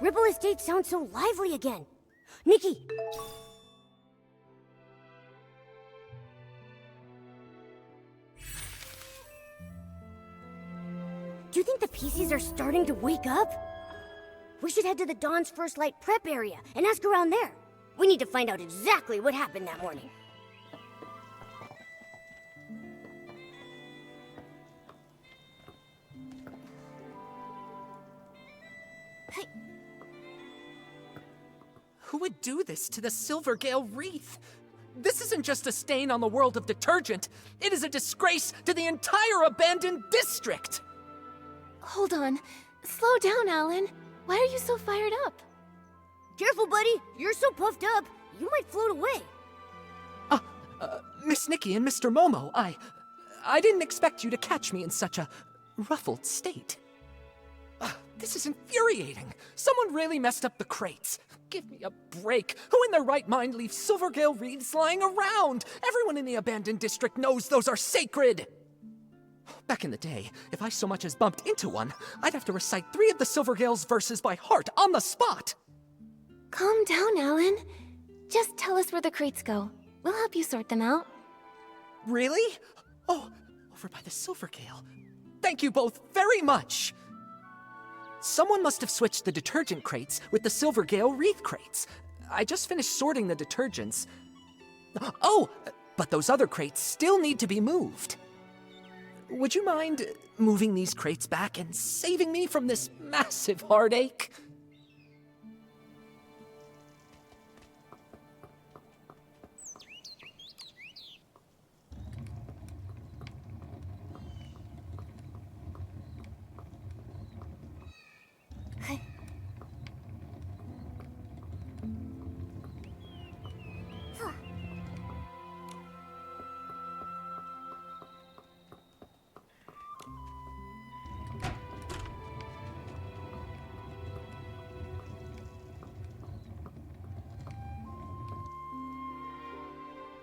Ripple Estate sounds so lively again. Nikki! Do you think the Pieceys are starting to wake up? We should head to the Dawn's First Light prep area and ask around there. We need to find out exactly what happened that morning. Hey. Who would do this to the Silvergale wreath? This isn't just a stain on the world of detergent. It is a disgrace to the entire abandoned district! Hold on. Slow down, Alan. Why are you so fired up? Careful, buddy. You're so puffed up, you might float away. Miss Nikki and Mr. Momo, I didn't expect you to catch me in such a ruffled state. This is infuriating. Someone really messed up the crates. Give me a break. Who in their right mind leaves Silvergale wreaths lying around? Everyone in the abandoned district knows those are sacred. Back in the day, if I so much as bumped into one, I'd have to recite 3 of the Silvergale's verses by heart on the spot. Calm down, Alan. Just tell us where the crates go. We'll help you sort them out. Really? Oh, over by the Silvergale. Thank you both very much. Someone must have switched the detergent crates with the Silvergale wreath crates. I just finished sorting the detergents. Oh, but those other crates still need to be moved. Would you mind moving these crates back and saving me from this massive heartache?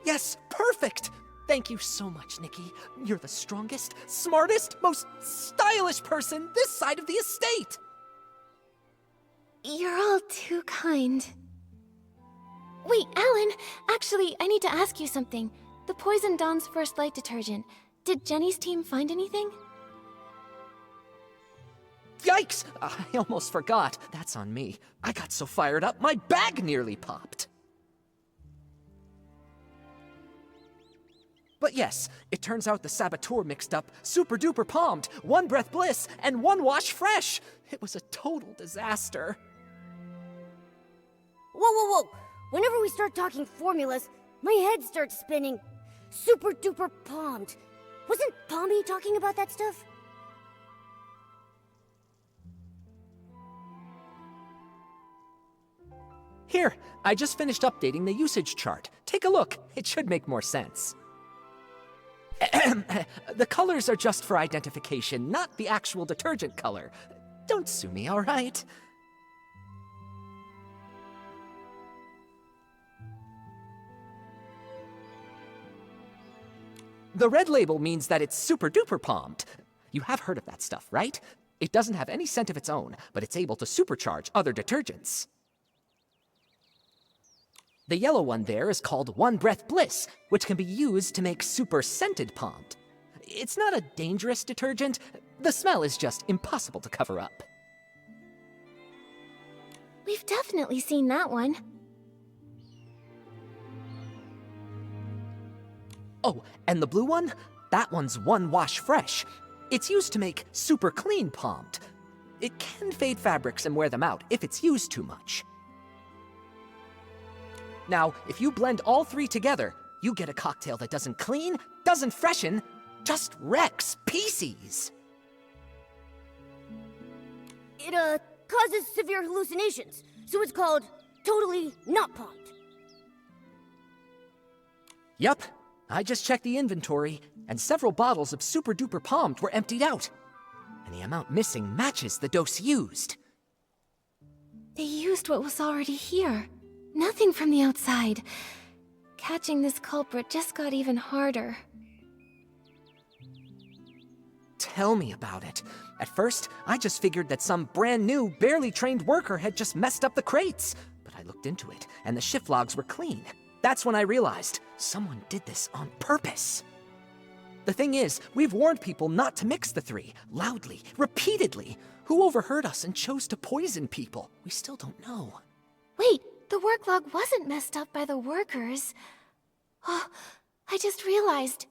Yes, perfect! Thank you so much, Nikki. You're the strongest, smartest, most stylish person this side of the estate! You're all too kind. Wait, Alan! Actually, I need to ask you something. The Poison Dawn's First Light detergent. Did Jenny's team find anything? Yikes! I almost forgot. That's on me. I got so fired up, my bag nearly popped. But yes, it turns out the saboteur mixed up Super Duper Palmed, One Breath Bliss, and One Wash Fresh. It was a total disaster. Whoa. Whenever we start talking formulas, my head starts spinning. Super Duper Palmed. Wasn't Palmy talking about that stuff? Here, I just finished updating the usage chart. Take a look. It should make more sense. The colors are just for identification, not the actual detergent color. Don't sue me, all right? The red label means that it's super duper palmed. You have heard of that stuff, right? It doesn't have any scent of its own, but it's able to supercharge other detergents. The yellow one there is called One Breath Bliss, which can be used to make super scented palmed. It's not a dangerous detergent. The smell is just impossible to cover up. We've definitely seen that one. Oh, and the blue one? That one's One Wash Fresh. It's used to make super clean palmed. It can fade fabrics and wear them out if it's used too much. Now, if you blend all 3 together, you get a cocktail that doesn't clean, doesn't freshen, just wrecks Piecey's. It, causes severe hallucinations, so it's called totally not palmed. Yup, I just checked the inventory, and several bottles of Super Duper Palmed were emptied out. And the amount missing matches the dose used. They used what was already here. Nothing from the outside. Catching this culprit just got even harder. tell me about it. At first, I just figured that some brand new, barely trained worker had just messed up the crates. But I looked into it, and the shift logs were clean. That's when I realized someone did this on purpose. The thing is, we've warned people not to mix the three, loudly, repeatedly. Who overheard us and chose to poison people? We still don't know. Wait, the work log wasn't messed up by the workers. Oh, I just realized.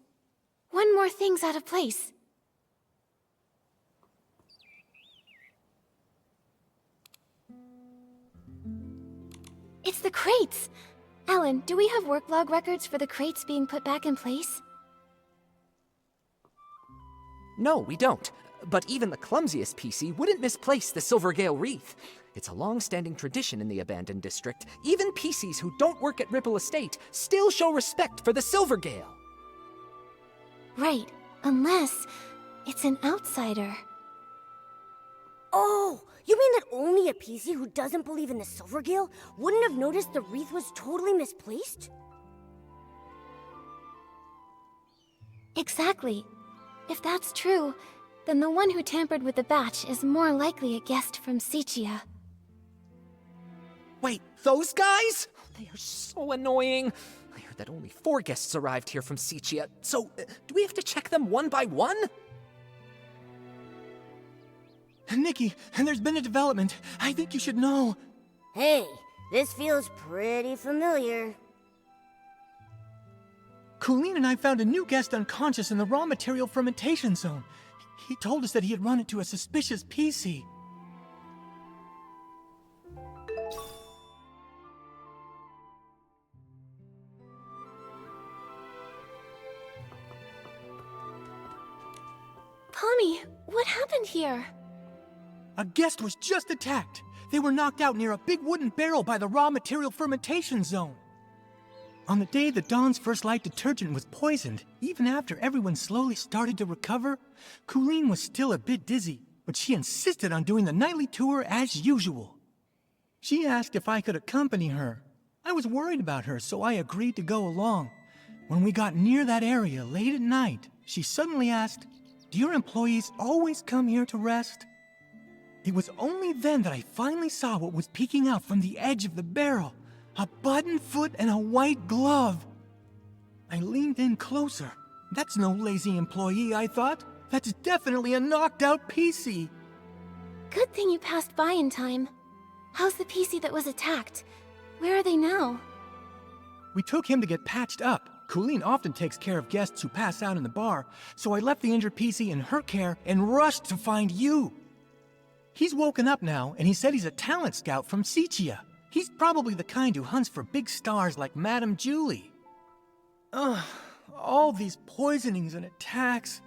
One more thing's out of place. It's the crates! Alan, do we have work log records for the crates being put back in place? No, we don't. But even the clumsiest Piecey wouldn't misplace the Silvergale wreath. It's a long-standing tradition in the abandoned district. Even Pieceys who don't work at Ripple Estate still show respect for the Silvergale. Right, unless it's an outsider. Oh, you mean that only a Piecey who doesn't believe in the Silvergale wouldn't have noticed the wreath was totally misplaced? Exactly. If that's true, then the one who tampered with the batch is more likely a guest from Sichia. Wait, those guys? They are so annoying. I heard that only 4 guests arrived here from Sichia, so do we have to check them one by one? Nikki, there's been a development. I think you should know. Hey, this feels pretty familiar. Colleen and I found a new guest unconscious in the raw material fermentation zone. He told us that he had run into a suspicious Piecey. Pommy, what happened here? A guest was just attacked. They were knocked out near a big wooden barrel by the raw material fermentation zone. On the day that Dawn's First Light detergent was poisoned, even after everyone slowly started to recover, Colleen was still a bit dizzy, but she insisted on doing the nightly tour as usual. She asked if I could accompany her. I was worried about her, so I agreed to go along. When we got near that area late at night, she suddenly asked, "Do your employees always come here to rest?" It was only then that I finally saw what was peeking out from the edge of the barrel. A button foot and a white glove. I leaned in closer. That's no lazy employee, I thought. That's definitely a knocked-out Piecey. Good thing you passed by in time. How's the Piecey that was attacked? Where are they now? We took him to get patched up. Colleen often takes care of guests who pass out in the bar, so I left the injured Piecey in her care and rushed to find you. He's woken up now, and he said he's a talent scout from Sichia. He's probably the kind who hunts for big stars like Madame Julie. Ugh, all these poisonings and attacks.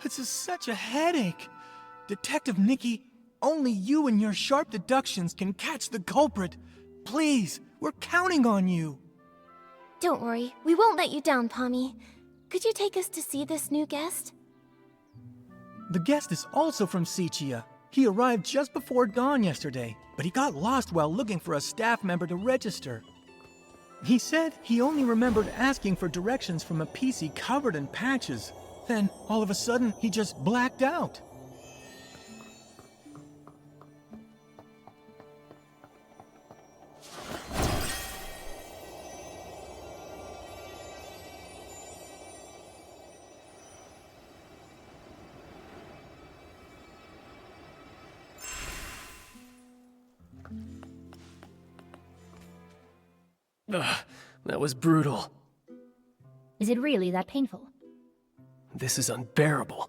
It's just such a headache. Detective Nikki, only you and your sharp deductions can catch the culprit. Please, we're counting on you. Don't worry, we won't let you down, Pommy. Could you take us to see this new guest? The guest is also from Sichia. He arrived just before dawn yesterday, but he got lost while looking for a staff member to register. He said he only remembered asking for directions from a Piecey covered in patches. Then, all of a sudden, he just blacked out. Ugh, that was brutal. Is it really that painful? This is unbearable.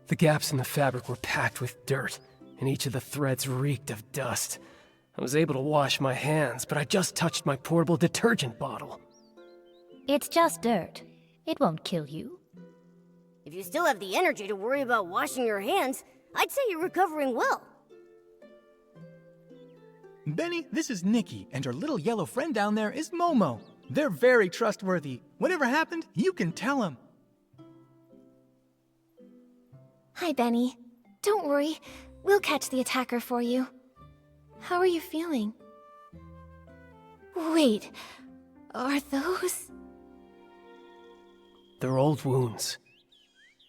The gaps in the fabric were packed with dirt, and each of the threads reeked of dust. I was able to wash my hands, but I just touched my portable detergent bottle. It's just dirt. It won't kill you. If you still have the energy to worry about washing your hands, I'd say you're recovering well. Benny, this is Nikki, and her little yellow friend down there is Momo. They're very trustworthy. Whatever happened, you can tell them. Hi, Benny. Don't worry, we'll catch the attacker for you. How are you feeling? Wait, are those... They're old wounds.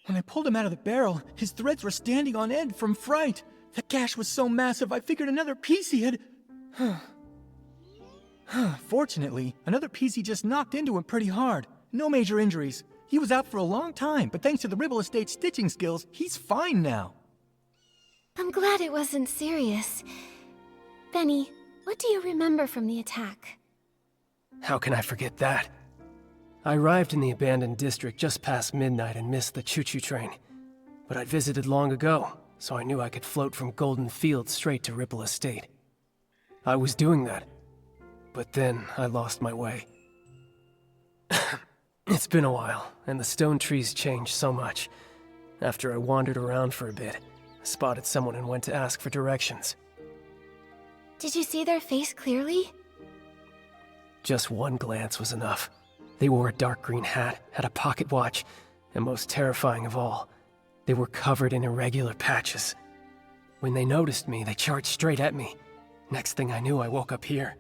When I pulled him out of the barrel, his threads were standing on end from fright. The gash was so massive, I figured another Piecey had... Fortunately, another Piecey just knocked into him pretty hard. No major injuries. He was out for a long time, but thanks to the Ribble Estate stitching skills, he's fine now. I'm glad it wasn't serious. Benny, what do you remember from the attack? How can I forget that? I arrived in the abandoned district just past midnight and missed the choo-choo train. But I'd visited long ago, so I knew I could float from Golden Fields straight to Ripple Estate. I was doing that, but then I lost my way. It's been a while, and the stone trees changed so much. After I wandered around for a bit, I spotted someone and went to ask for directions. Did you see their face clearly? Just one glance was enough. They wore a dark green hat, had a pocket watch, and most terrifying of all, they were covered in irregular patches. When they noticed me, they charged straight at me. Next thing I knew, I woke up here.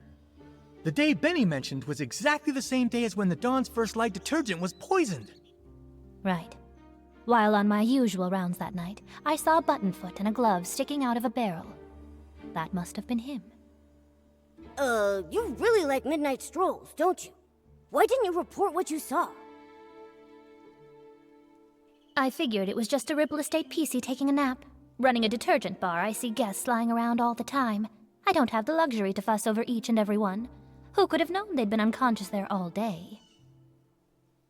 The day Benny mentioned was exactly the same day as when the Dawn's First Light detergent was poisoned. Right. While on my usual rounds that night, I saw a buttonfoot and a glove sticking out of a barrel. That must have been him. You really like midnight strolls, don't you? Why didn't you report what you saw? I figured it was just a Ripple Estate Piecey taking a nap. Running a detergent bar, I see guests lying around all the time. I don't have the luxury to fuss over each and every one. Who could have known they'd been unconscious there all day?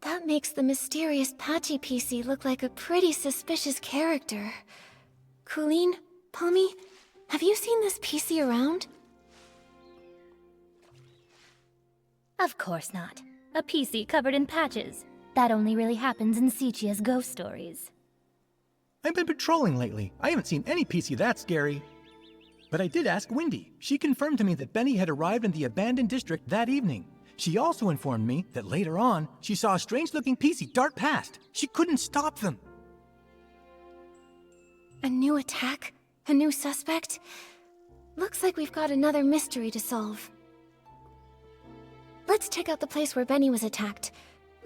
That makes the mysterious Patchy Piecey look like a pretty suspicious character. Colleen, Pommy, have you seen this Piecey around? Of course not. A Piecey covered in patches. That only really happens in Seichia's ghost stories. I've been patrolling lately. I haven't seen any Piecey that scary. But I did ask Wendy. She confirmed to me that Benny had arrived in the abandoned district that evening. She also informed me that later on, she saw a strange-looking Piecey dart past. She couldn't stop them. A new attack? A new suspect? Looks like we've got another mystery to solve. Let's check out the place where Benny was attacked.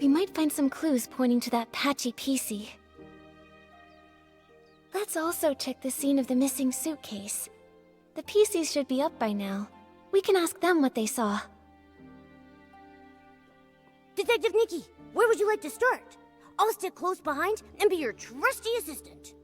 We might find some clues pointing to that Patchy Piecey. Let's also check the scene of the missing suitcase. The Pieceys should be up by now. We can ask them what they saw. Detective Nikki, where would you like to start? I'll stick close behind and be your trusty assistant.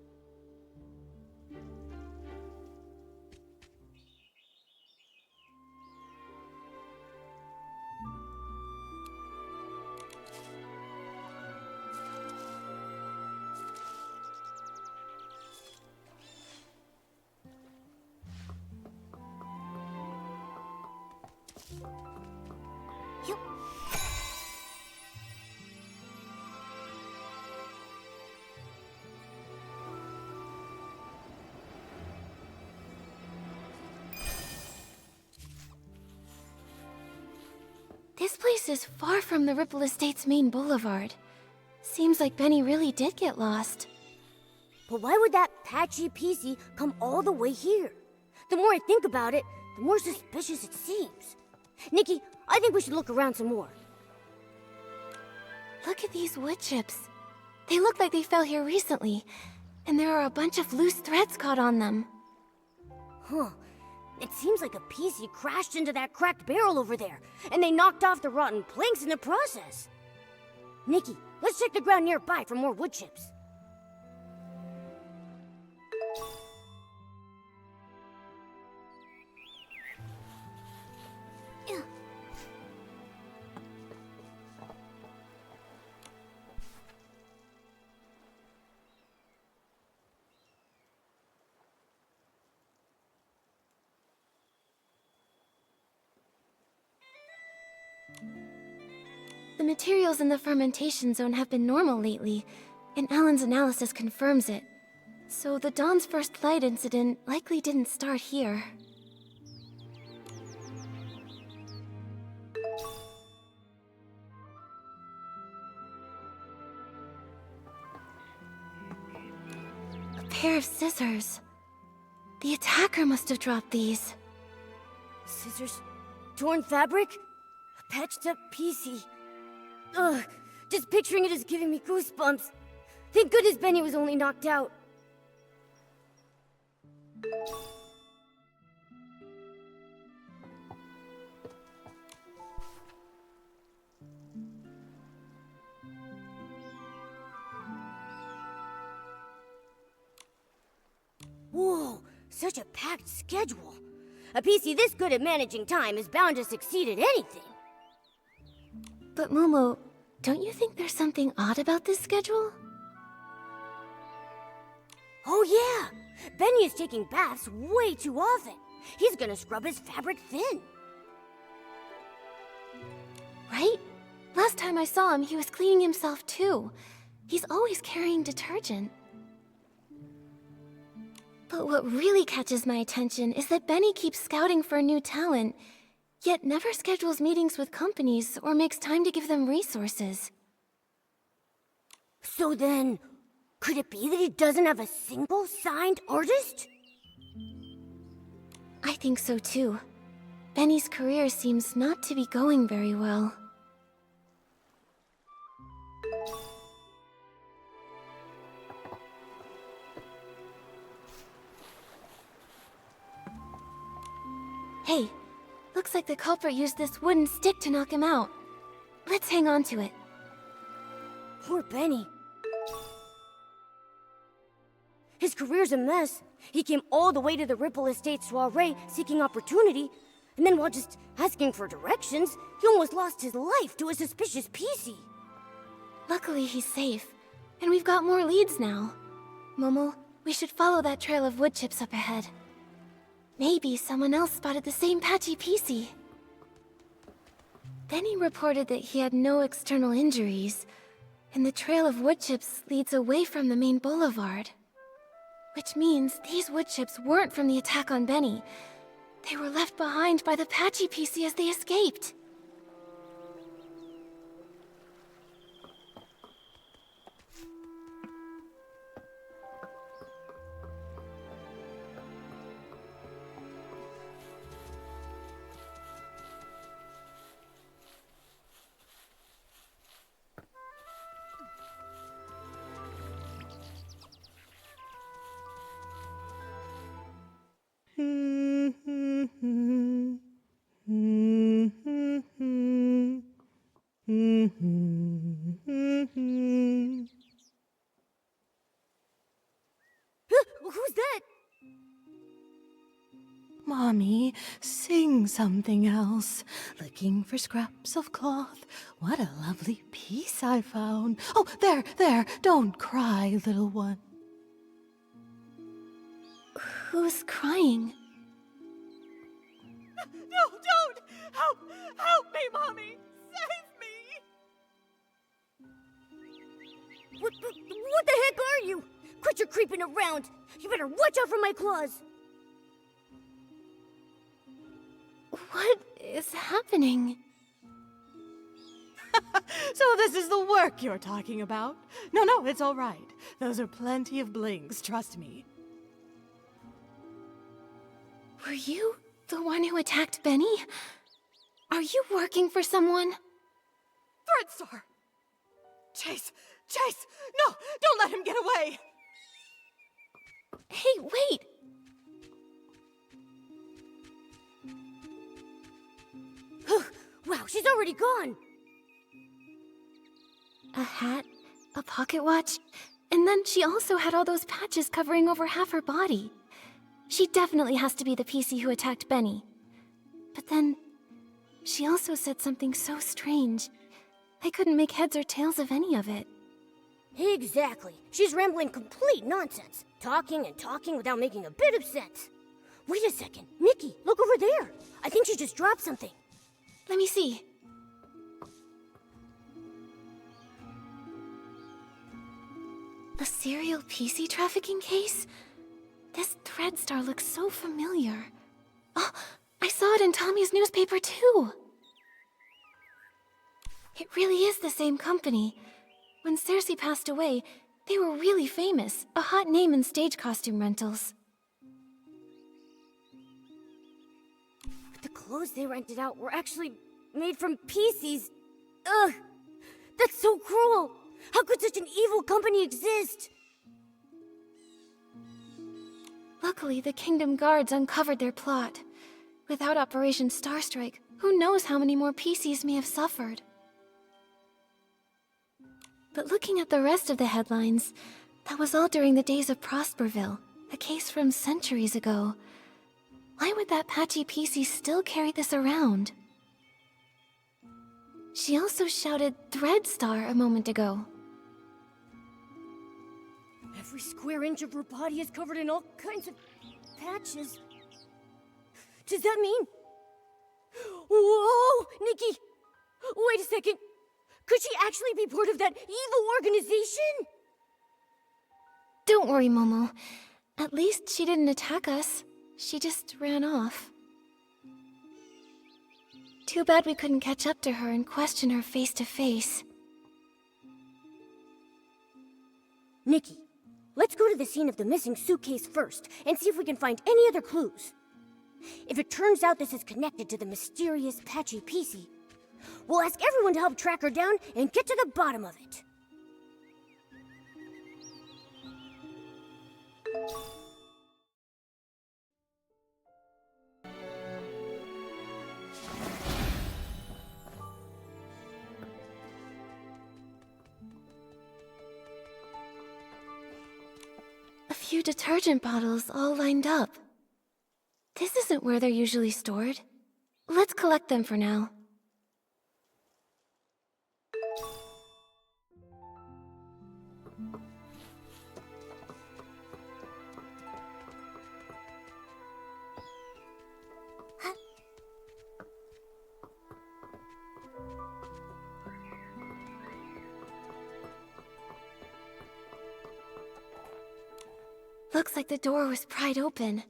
This place is far from the Ripple Estate's main boulevard. Seems like Benny really did get lost. But why would that Patchy Piecey come all the way here? The more I think about it, the more suspicious it seems. Nikki, I think we should look around some more. Look at these wood chips. They look like they fell here recently, and there are a bunch of loose threads caught on them. Huh. It seems like a Piecey crashed into that cracked barrel over there, and they knocked off the rotten planks in the process. Nikki, let's check the ground nearby for more wood chips. The materials in the fermentation zone have been normal lately, and Alan's analysis confirms it. So the Dawn's first light incident likely didn't start here. A pair of scissors. The attacker must have dropped these. Scissors? Torn fabric? A patched up Piecey. Ugh, just picturing it is giving me goosebumps. Thank goodness Benny was only knocked out. Whoa, such a packed schedule. A PC this good at managing time is bound to succeed at anything. But Momo, don't you think there's something odd about this schedule? Oh yeah, Benny is taking baths way too often. He's gonna scrub his fabric thin. Right? Last time I saw him, he was cleaning himself too. He's always carrying detergent. But what really catches my attention is that Benny keeps scouting for new talent, yet never schedules meetings with companies or makes time to give them resources. So then, could it be that he doesn't have a single signed artist? I think so too. Benny's career seems not to be going very well. Hey, looks like the culprit used this wooden stick to knock him out. Let's hang on to it. Poor Benny. His career's a mess. He came all the way to the Ripple Estate soiree seeking opportunity, and then while just asking for directions, he almost lost his life to a suspicious Piecey. Luckily he's safe, and we've got more leads now. Momo, we should follow that trail of wood chips up ahead. Maybe someone else spotted the same Patchy Piecey. Benny reported that he had no external injuries, and the trail of wood chips leads away from the main boulevard. Which means these wood chips weren't from the attack on Benny. They were left behind by the Patchy Piecey as they escaped. Who's that? Mommy, sing something else. Looking for scraps of cloth. What a lovely piece I found. Oh, there, don't cry, little one. Who's crying? No, don't! Help me, Mommy! Save me! What the heck are you? Quit your creeping around. You better watch out for my claws. What is happening? So this is the work you're talking about? No, it's all right. Those are plenty of blings, trust me. Were you the one who attacked Benny? Are you working for someone? Threadstar! Chase! No, don't let him get away! Hey, wait! Wow, she's already gone. A hat, a pocket watch, and then she also had all those patches covering over half her body. She definitely has to be the PC who attacked Benny. But then, she also said something so strange. I couldn't make heads or tails of any of it. Exactly. She's rambling complete nonsense. Talking and talking without making a bit of sense. Wait a second. Nikki, look over there. I think she just dropped something. Let me see. A serial PC trafficking case? This Threadstar looks so familiar. Oh, I saw it in Tommy's newspaper too. It really is the same company. When Cersei passed away, they were really famous, a hot name in stage costume rentals. But the clothes they rented out were actually made from PCs. Ugh! That's so cruel! How could such an evil company exist? Luckily, the Kingdom Guards uncovered their plot. Without Operation Starstrike, who knows how many more Pieceys may have suffered. But looking at the rest of the headlines, that was all during the days of Prosperville, a case from centuries ago. Why would that Patchy Piecey still carry this around? She also shouted Threadstar a moment ago. Every square inch of her body is covered in all kinds of patches. Does that mean... Whoa! Nikki! Wait a second! Could she actually be part of that evil organization? Don't worry, Momo. At least she didn't attack us. She just ran off. Too bad we couldn't catch up to her and question her face to face. Nikki, let's go to the scene of the missing suitcase first and see if we can find any other clues. If it turns out this is connected to the mysterious Patchy Piecey, we'll ask everyone to help track her down and get to the bottom of it. A few detergent bottles all lined up. This isn't where they're usually stored. Let's collect them for now. Looks like the door was pried open.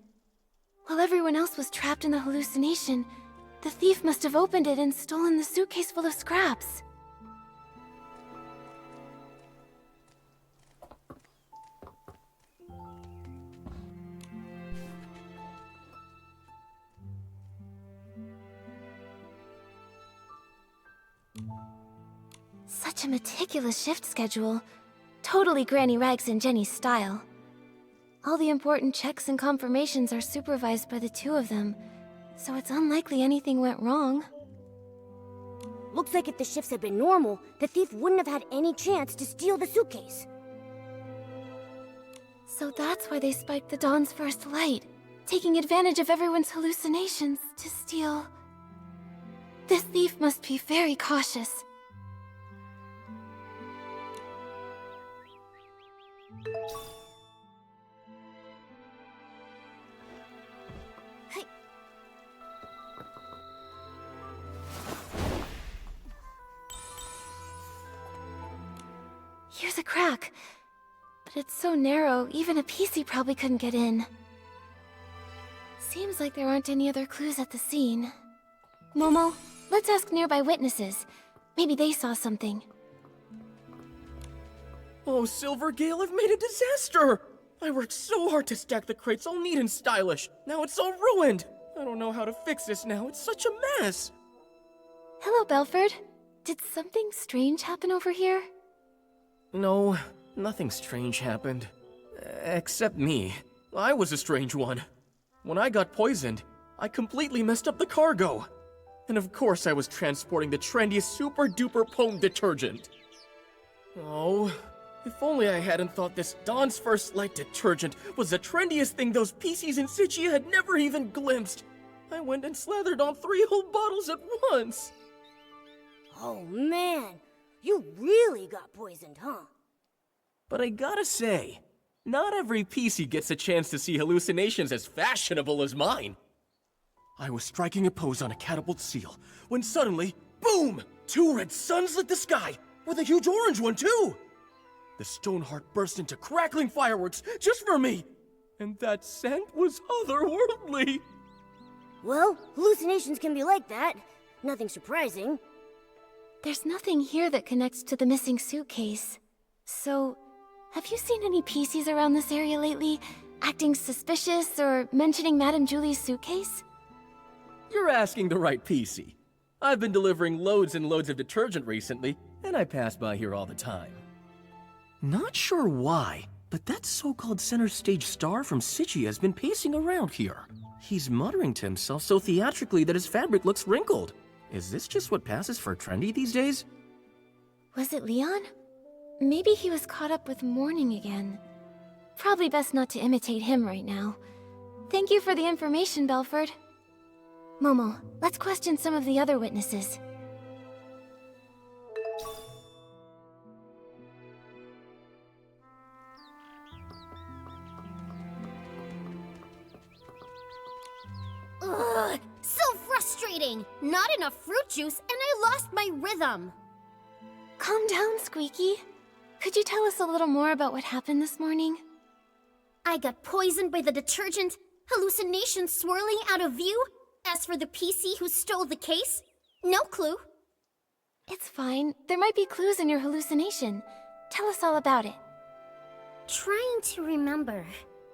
While everyone else was trapped in the hallucination, the thief must have opened it and stolen the suitcase full of scraps. Such a meticulous shift schedule. Totally Granny Rags and Jenny's style. All the important checks and confirmations are supervised by the two of them, so it's unlikely anything went wrong. Looks like if the shifts had been normal, the thief wouldn't have had any chance to steal the suitcase. So that's why they spiked the Dawn's first light, taking advantage of everyone's hallucinations to steal. This thief must be very cautious. Here's a crack, but it's so narrow, even a Piecey probably couldn't get in. Seems like there aren't any other clues at the scene. Momo, let's ask nearby witnesses. Maybe they saw something. Oh, Silvergale, I've made a disaster! I worked so hard to stack the crates all neat and stylish. Now it's all ruined! I don't know how to fix this now. It's such a mess! Hello, Belford. Did something strange happen over here? No, nothing strange happened. Except me. I was a strange one. When I got poisoned, I completely messed up the cargo. And of course I was transporting the trendiest super-duper pome detergent. Oh, if only I hadn't thought this Dawn's First Light detergent was the trendiest thing those Pieceys in Sichia had never even glimpsed. I went and slathered on 3 whole bottles at once. Oh man, you really got poisoned, huh? But I gotta say, not every Piecey gets a chance to see hallucinations as fashionable as mine. I was striking a pose on a catapult seal, when suddenly, boom! 2 red suns lit the sky, with a huge orange one too! The Stoneheart burst into crackling fireworks just for me, and that scent was otherworldly! Well, hallucinations can be like that. Nothing surprising. There's nothing here that connects to the missing suitcase. So, have you seen any Pieceys around this area lately, acting suspicious or mentioning Madame Julie's suitcase? You're asking the right Piecey. I've been delivering loads and loads of detergent recently, and I pass by here all the time. Not sure why, but that so-called center stage star from Sitchi has been pacing around here. He's muttering to himself so theatrically that his fabric looks wrinkled. Is this just what passes for trendy these days? Was it Leon? Maybe he was caught up with mourning again. Probably best not to imitate him right now. Thank you for the information, Belford. Momo, let's question some of the other witnesses. Ugh, so frustrating! Not enough fruit juice, and I lost my rhythm! Calm down, Squeaky. Could you tell us a little more about what happened this morning? I got poisoned by the detergent, hallucinations swirling out of view. As for the PC who stole the case, no clue. It's fine. There might be clues in your hallucination. Tell us all about it. Trying to remember.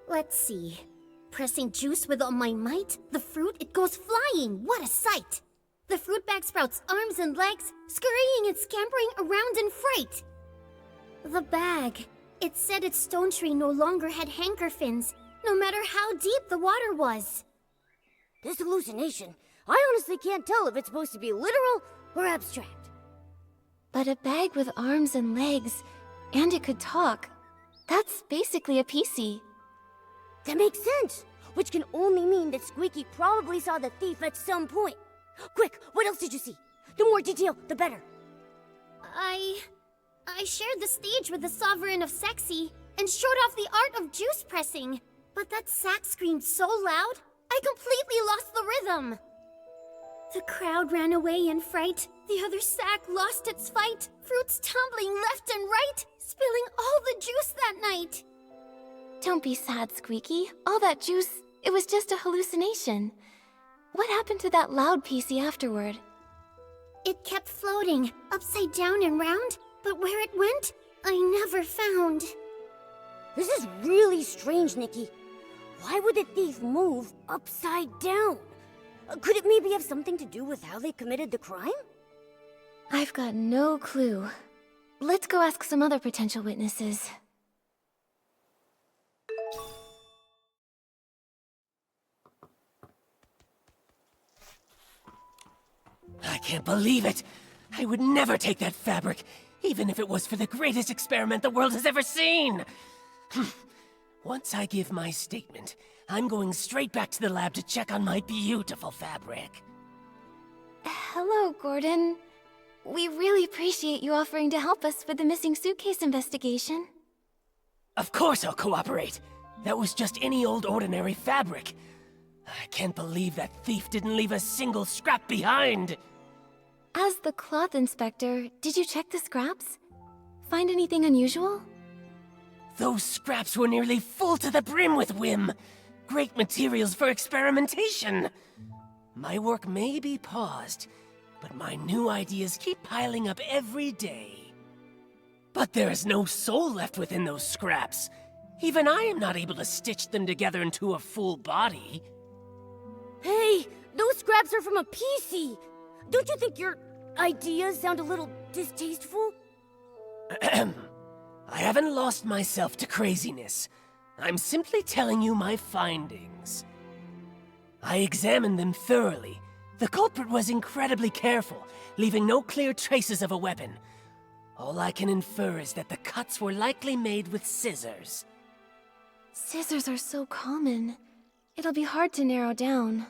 Let's see. Pressing juice with all my might, the fruit, it goes flying. What a sight! The fruit bag sprouts arms and legs, scurrying and scampering around in fright. The bag. It said its stone tree no longer had hanker fins, no matter how deep the water was. This hallucination, I honestly can't tell if it's supposed to be literal or abstract. But a bag with arms and legs, and it could talk. That's basically a PC. That makes sense, which can only mean that Squeaky probably saw the thief at some point. Quick, what else did you see? The more detail, the better. I shared the stage with the Sovereign of Sexy and showed off the art of juice pressing. But that sack screamed so loud, I completely lost the rhythm. The crowd ran away in fright. The other sack lost its fight. Fruits tumbling left and right, spilling all the juice that night. Don't be sad, Squeaky. All that juice, it was just a hallucination. What happened to that loud PC afterward? It kept floating, upside down and round, but where it went, I never found. This is really strange, Nikki. Why would the thief move upside down? Could it maybe have something to do with how they committed the crime? I've got no clue. Let's go ask some other potential witnesses. I can't believe it! I would never take that fabric, even if it was for the greatest experiment the world has ever seen! Once I give my statement, I'm going straight back to the lab to check on my beautiful fabric. Hello, Gordon. We really appreciate you offering to help us with the missing suitcase investigation. Of course I'll cooperate. That was just any old ordinary fabric. I can't believe that thief didn't leave a single scrap behind. As the cloth inspector, did you check the scraps? Find anything unusual? Those scraps were nearly full to the brim with whim. Great materials for experimentation. My work may be paused, but my new ideas keep piling up every day. But there is no soul left within those scraps. Even I am not able to stitch them together into a full body. Hey, those scraps are from a PC. Don't you think your ideas sound a little distasteful? I haven't lost myself to craziness. I'm simply telling you my findings. I examined them thoroughly. The culprit was incredibly careful, leaving no clear traces of a weapon. All I can infer is that the cuts were likely made with scissors. Scissors are so common. It'll be hard to narrow down.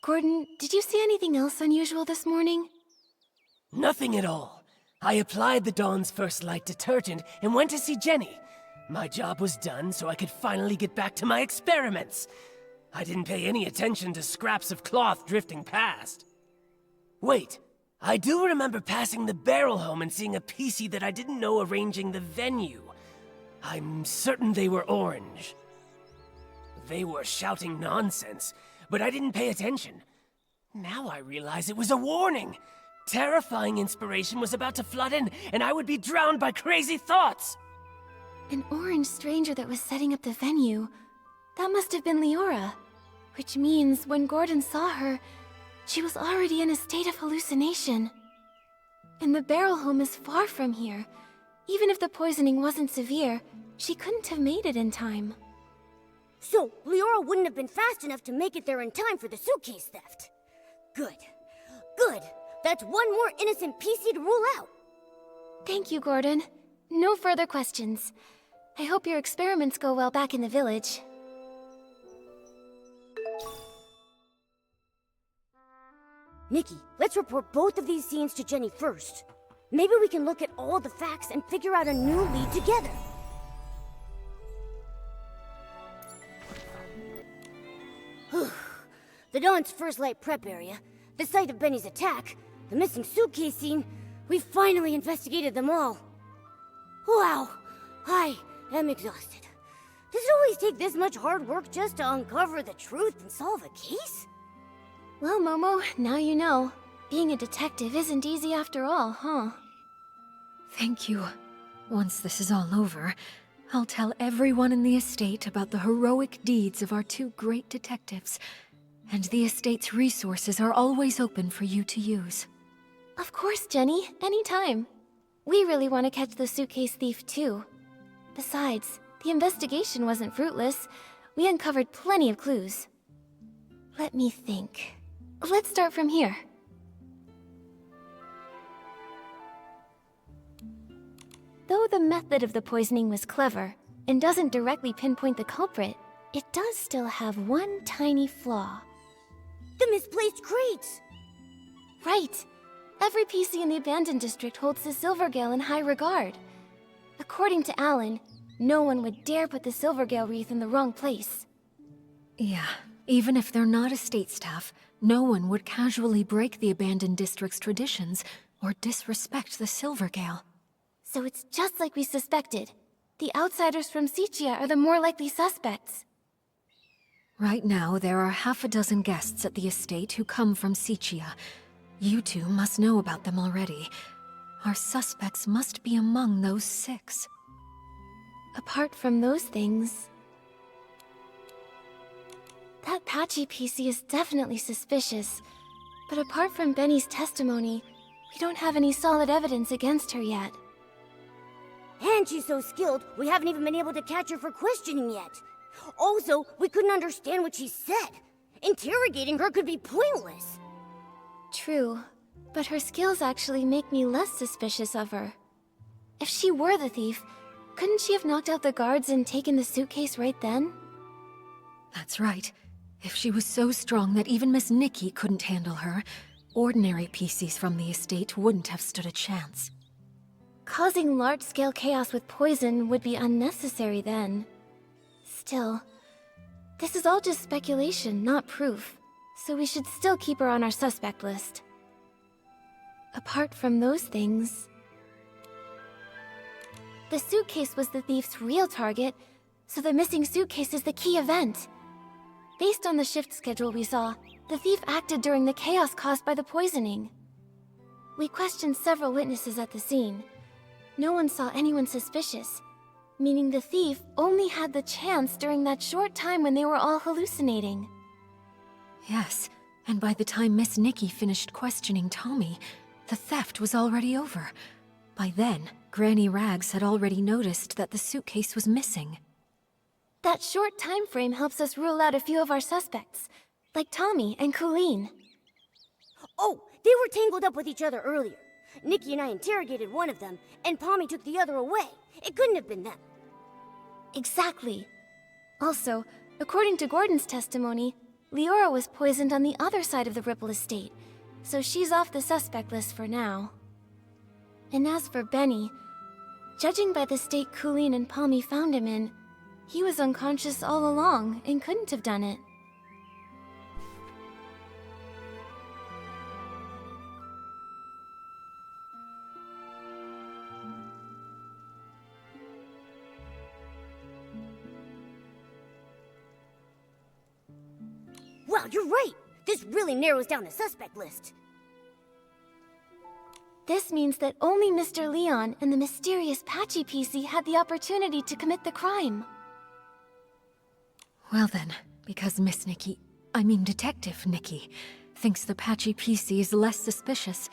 Gordon, did you see anything else unusual this morning? Nothing at all. I applied the Dawn's First Light detergent and went to see Jenny. My job was done, so I could finally get back to my experiments. I didn't pay any attention to scraps of cloth drifting past. Wait, I do remember passing the barrel home and seeing a PC that I didn't know arranging the venue. I'm certain they were orange. They were shouting nonsense, but I didn't pay attention. Now I realize it was a warning. Terrifying inspiration was about to flood in, and I would be drowned by crazy thoughts. An orange stranger that was setting up the venue. That must have been Liora. Which means when Gordon saw her, she was already in a state of hallucination. And the barrel home is far from here. Even if the poisoning wasn't severe, she couldn't have made it in time. So, Liora wouldn't have been fast enough to make it there in time for the suitcase theft. Good. Good. That's one more innocent Piecey to rule out. Thank you, Gordon. No further questions. I hope your experiments go well back in the village. Nikki, let's report both of these scenes to Jenny first. Maybe we can look at all the facts and figure out a new lead together. The Dawn's first light prep area, the site of Benny's attack, the missing suitcase scene. We finally investigated them all. Wow, I am exhausted. Does it always take this much hard work just to uncover the truth and solve a case? Well, Momo, now you know. Being a detective isn't easy after all, huh? Thank you. Once this is all over, I'll tell everyone in the estate about the heroic deeds of our two great detectives. And the estate's resources are always open for you to use. Of course, Jenny. Anytime. We really want to catch the suitcase thief, too. Besides, the investigation wasn't fruitless. We uncovered plenty of clues. Let me think. Let's start from here. Though the method of the poisoning was clever, and doesn't directly pinpoint the culprit, it does still have one tiny flaw. The misplaced crates! Right. Every PC in the abandoned district holds the Silvergale in high regard. According to Alan, no one would dare put the Silvergale wreath in the wrong place. Yeah, even if they're not estate staff, no one would casually break the abandoned district's traditions or disrespect the Silvergale. So it's just like we suspected. The outsiders from Sichia are the more likely suspects. Right now, there are half a dozen guests at the estate who come from Sichia. You two must know about them already. Our suspects must be among those 6. Apart from those things... That Patchy PC is definitely suspicious. But apart from Benny's testimony, we don't have any solid evidence against her yet. And she's so skilled, we haven't even been able to catch her for questioning yet. Also, we couldn't understand what she said. Interrogating her could be pointless. True, but her skills actually make me less suspicious of her. If she were the thief, couldn't she have knocked out the guards and taken the suitcase right then? That's right. If she was so strong that even Miss Nikki couldn't handle her, ordinary PCs from the estate wouldn't have stood a chance. Causing large-scale chaos with poison would be unnecessary then. Still, this is all just speculation, not proof, so we should still keep her on our suspect list. Apart from those things... The suitcase was the thief's real target, so the missing suitcase is the key event. Based on the shift schedule we saw, the thief acted during the chaos caused by the poisoning. We questioned several witnesses at the scene. No one saw anyone suspicious, meaning the thief only had the chance during that short time when they were all hallucinating. Yes, and by the time Miss Nikki finished questioning Tommy, the theft was already over. By then, Granny Rags had already noticed that the suitcase was missing. That short time frame helps us rule out a few of our suspects, like Tommy and Colleen. Oh, they were tangled up with each other earlier. Nikki and I interrogated one of them, and Pommy took the other away. It couldn't have been them. Exactly. Also, according to Gordon's testimony, Liora was poisoned on the other side of the Ripple estate, so she's off the suspect list for now. And as for Benny, judging by the state Colleen and Pommy found him in, he was unconscious all along and couldn't have done it. Wow, you're right! This really narrows down the suspect list. This means that only Mr. Leon and the mysterious Patchy PC had the opportunity to commit the crime. Well then, because Miss Nikki, I mean Detective Nikki, thinks the Patchy PC is less suspicious,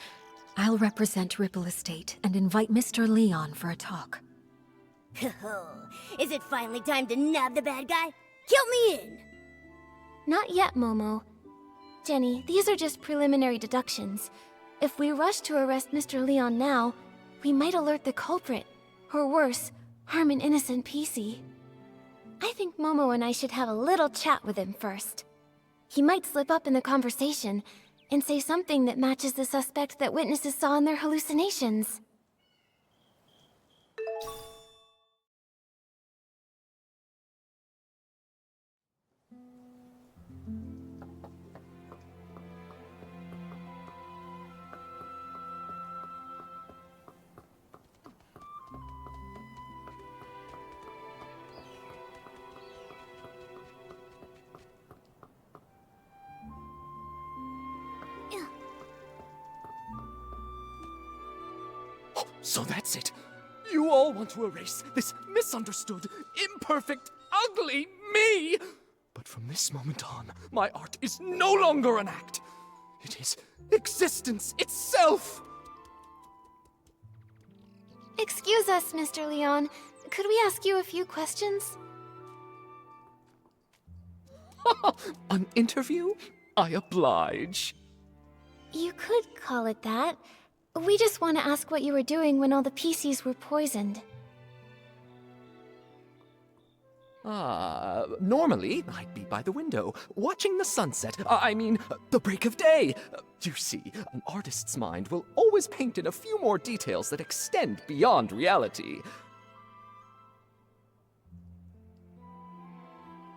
I'll represent Ripple Estate and invite Mr. Leon for a talk. Is it finally time to nab the bad guy? Count me in! Not yet, Momo. Jenny, these are just preliminary deductions. If we rush to arrest Mr. Leon now, we might alert the culprit. Or worse, harm an innocent Piecey. I think Momo and I should have a little chat with him first. He might slip up in the conversation and say something that matches the suspect that witnesses saw in their hallucinations. So that's it. You all want to erase this misunderstood, imperfect, ugly me! But from this moment on, my art is no longer an act. It is existence itself! Excuse us, Mr. Leon. Could we ask you a few questions? An interview? I oblige. You could call it that. We just want to ask what you were doing when all the Pieceys were poisoned. Normally, I'd be by the window, watching the sunset. The break of day. You see, an artist's mind will always paint in a few more details that extend beyond reality.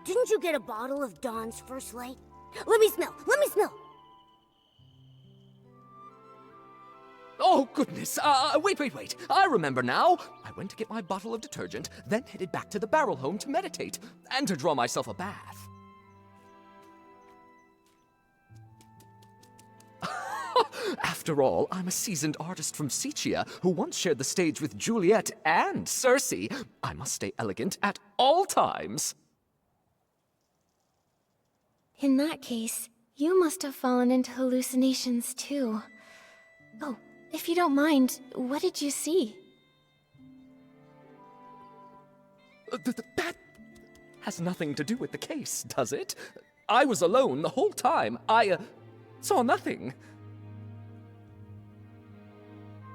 Didn't you get a bottle of Dawn's First Light? Let me smell! Let me smell! Oh, goodness. Wait. I remember now. I went to get my bottle of detergent, then headed back to the barrel home to meditate, and to draw myself a bath. After all, I'm a seasoned artist from Sicia who once shared the stage with Juliet and Circe. I must stay elegant at all times. In that case, you must have fallen into hallucinations too. Oh, if you don't mind, what did you see? That has nothing to do with the case, does it? I was alone the whole time. I saw nothing.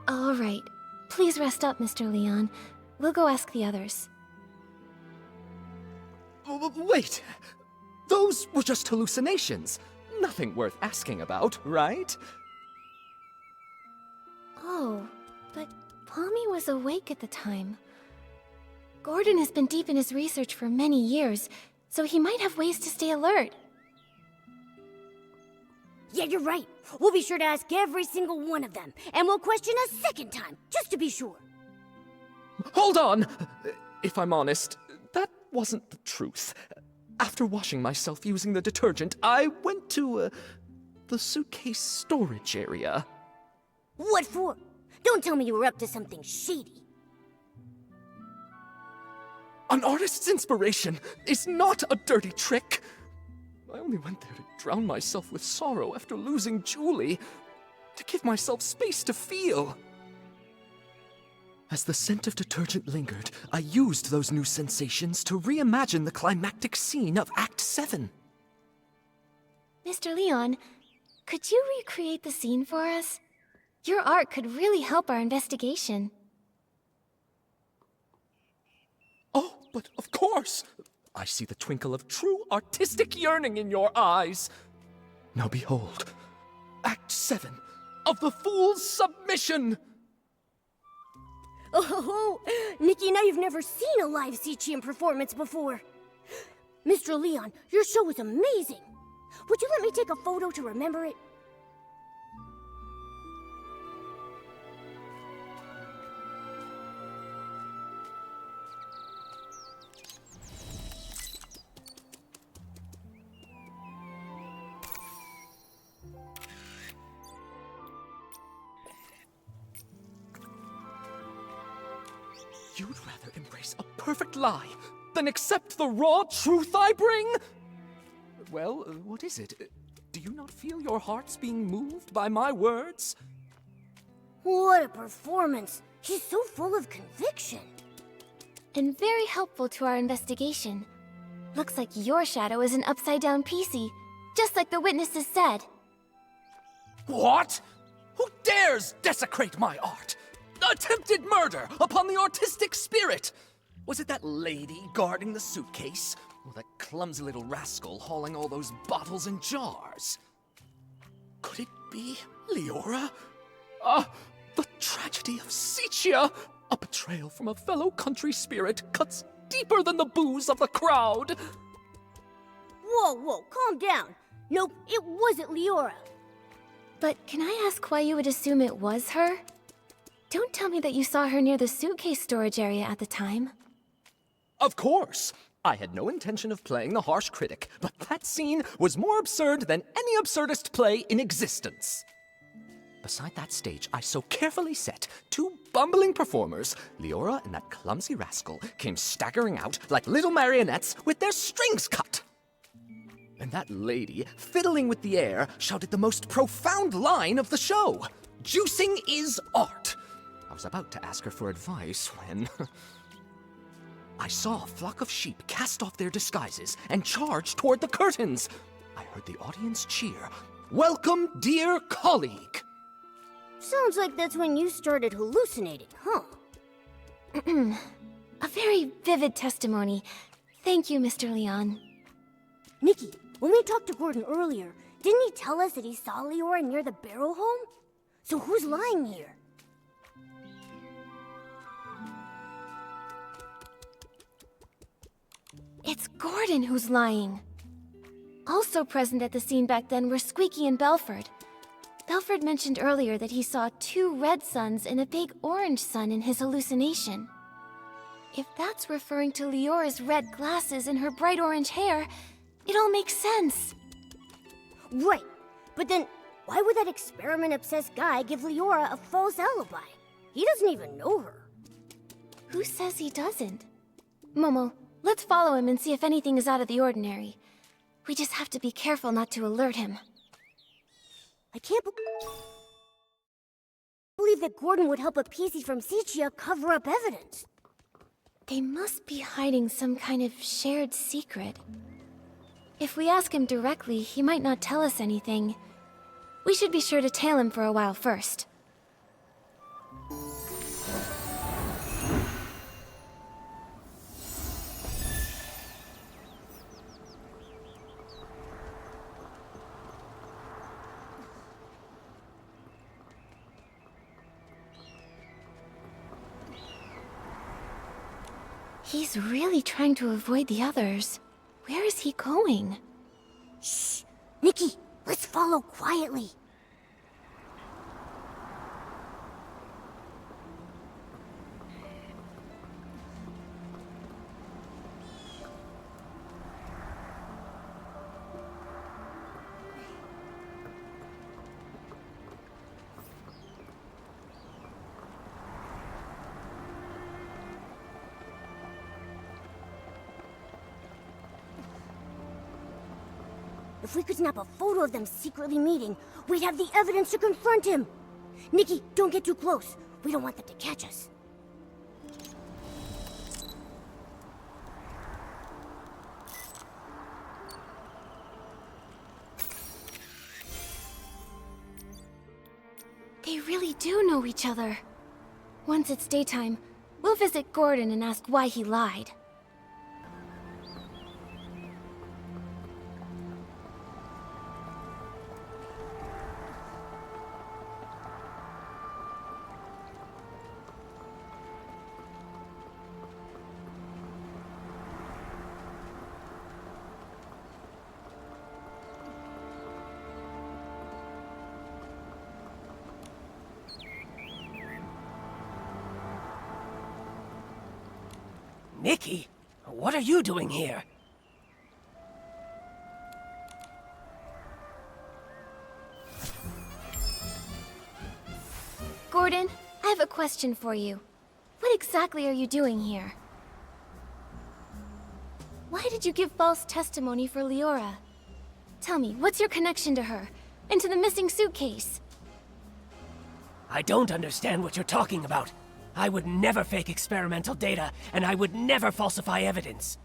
All right. Please rest up, Mr. Leon. We'll go ask the others. Wait. Those were just hallucinations. Nothing worth asking about, right? Oh, but Palmy was awake at the time. Gordon has been deep in his research for many years, so he might have ways to stay alert. Yeah, you're right. We'll be sure to ask every single one of them, and we'll question a second time, just to be sure. Hold on! If I'm honest, that wasn't the truth. After washing myself using the detergent, I went to, the suitcase storage area. What for? Don't tell me you were up to something shady. An artist's inspiration is not a dirty trick. I only went there to drown myself with sorrow after losing Julie, to give myself space to feel. As the scent of detergent lingered, I used those new sensations to reimagine the climactic scene of Act 7. Mr. Leon, could you recreate the scene for us? Your art could really help our investigation. Oh, but of course! I see the twinkle of true artistic yearning in your eyes. Now behold, Act 7 of the Fool's Submission! Oh, Nikki and I have never seen a live Sichian performance before. Mr. Leon, your show was amazing. Would you let me take a photo to remember it? You'd rather embrace a perfect lie than accept the raw truth I bring? Well, what is it? Do you not feel your hearts being moved by my words? What a performance! She's so full of conviction. And very helpful to our investigation. Looks like your shadow is an upside-down Piecey, just like the witnesses said. What? Who dares desecrate my art? Attempted murder upon the artistic spirit! Was it that lady guarding the suitcase? Or that clumsy little rascal hauling all those bottles and jars? Could it be Liora? The tragedy of Sicia! A betrayal from a fellow country spirit cuts deeper than the booze of the crowd! Whoa, calm down. Nope, it wasn't Liora. But can I ask why you would assume it was her? Don't tell me that you saw her near the suitcase storage area at the time. Of course! I had no intention of playing the harsh critic, but that scene was more absurd than any absurdist play in existence. Beside that stage I so carefully set, two bumbling performers, Liora and that clumsy rascal, came staggering out like little marionettes with their strings cut. And that lady, fiddling with the air, shouted the most profound line of the show. Juicing is art. I was about to ask her for advice when... I saw a flock of sheep cast off their disguises and charge toward the curtains. I heard the audience cheer, "Welcome, dear colleague." Sounds like that's when you started hallucinating, huh? A very vivid testimony. Thank you, Mr. Leon. Nikki, when we talked to Gordon earlier, didn't he tell us that he saw Liora near the barrel home? So who's lying here? It's Gordon who's lying. Also present at the scene back then were Squeaky and Belford. Belford mentioned earlier that he saw two red suns and a big orange sun in his hallucination. If that's referring to Leora's red glasses and her bright orange hair, it all makes sense. Right, but then why would that experiment-obsessed guy give Liora a false alibi? He doesn't even know her. Who says he doesn't? Momo, let's follow him and see if anything is out of the ordinary. We just have to be careful not to alert him. I can't believe that Gordon would help a Piecey from Sicia cover up evidence. They must be hiding some kind of shared secret. If we ask him directly, he might not tell us anything. We should be sure to tail him for a while first. He's really trying to avoid the others. Where is he going? Shh! Nikki, let's follow quietly. If we could snap a photo of them secretly meeting, we'd have the evidence to confront him. Nikki, don't get too close. We don't want them to catch us. They really do know each other. Once it's daytime, we'll visit Gordon and ask why he lied. Nikki, what are you doing here? Gordon, I have a question for you. What exactly are you doing here? Why did you give false testimony for Liora? Tell me, what's your connection to her? And to the missing suitcase? I don't understand what you're talking about. I would never fake experimental data, and I would never falsify evidence.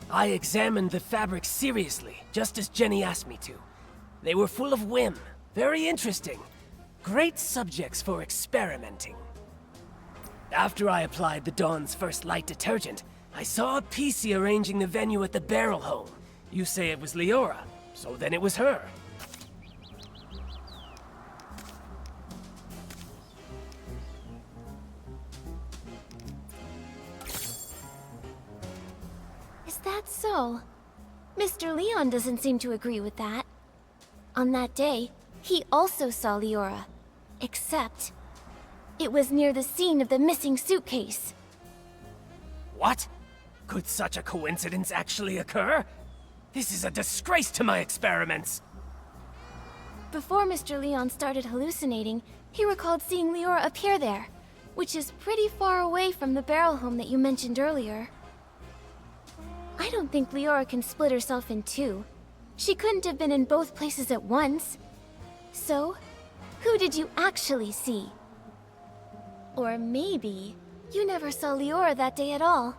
I examined the fabrics seriously, just as Jenny asked me to. They were full of whim, very interesting. Great subjects for experimenting. After I applied the Dawn's first light detergent, I saw Piecey arranging the venue at the barrel home. You say it was Liora, so then it was her. Is that so? Mr. Leon doesn't seem to agree with that. On that day, he also saw Liora. Except, it was near the scene of the missing suitcase. What? Could such a coincidence actually occur? This is a disgrace to my experiments! Before Mr. Leon started hallucinating, he recalled seeing Liora appear there, which is pretty far away from the barrel home that you mentioned earlier. I don't think Liora can split herself in two. She couldn't have been in both places at once. So, who did you actually see? Or maybe you never saw Liora that day at all.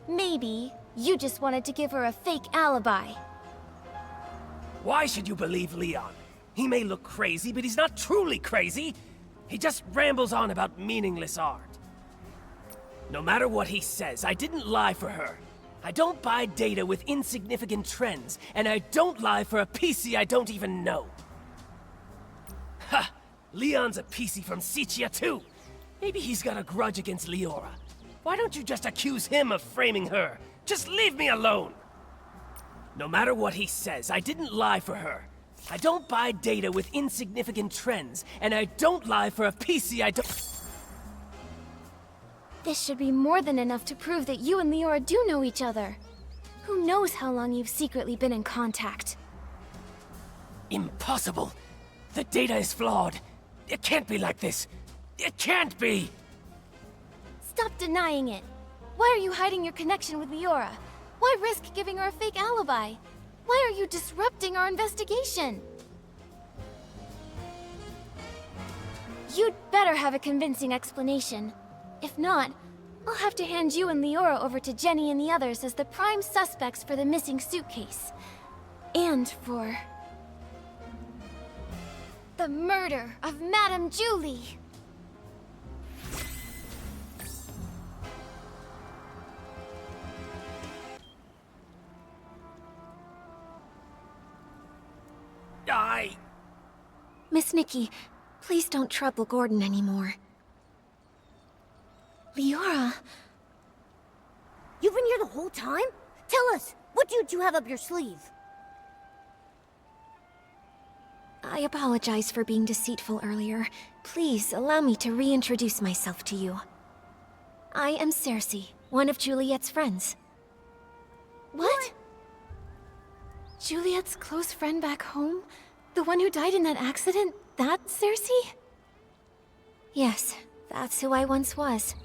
Maybe you just wanted to give her a fake alibi. Why should you believe Leon? He may look crazy, but he's not truly crazy. He just rambles on about meaningless art. No matter what he says, I didn't lie for her. I don't buy data with insignificant trends, and I don't lie for a Piecey I don't even know. Ha! Leon's a Piecey from Sichia too. Maybe he's got a grudge against Liora. Why don't you just accuse him of framing her? Just leave me alone! No matter what he says, I didn't lie for her. I don't buy data with insignificant trends, and I don't lie for a Piecey I don't— This should be more than enough to prove that you and Liora do know each other. Who knows how long you've secretly been in contact? Impossible! The data is flawed. It can't be like this. It can't be! Stop denying it. Why are you hiding your connection with Liora? Why risk giving her a fake alibi? Why are you disrupting our investigation? You'd better have a convincing explanation. If not, I'll have to hand you and Liora over to Jenny and the others as the prime suspects for the missing suitcase. And for the murder of Madame Julie. Miss Nikki, please don't trouble Gordon anymore. Liora! You've been here the whole time? Tell us, what did you have up your sleeve? I apologize for being deceitful earlier. Please allow me to reintroduce myself to you. I am Cersei, one of Juliet's friends. What? Juliet's close friend back home? The one who died in that accident? That Cersei? Yes, that's who I once was.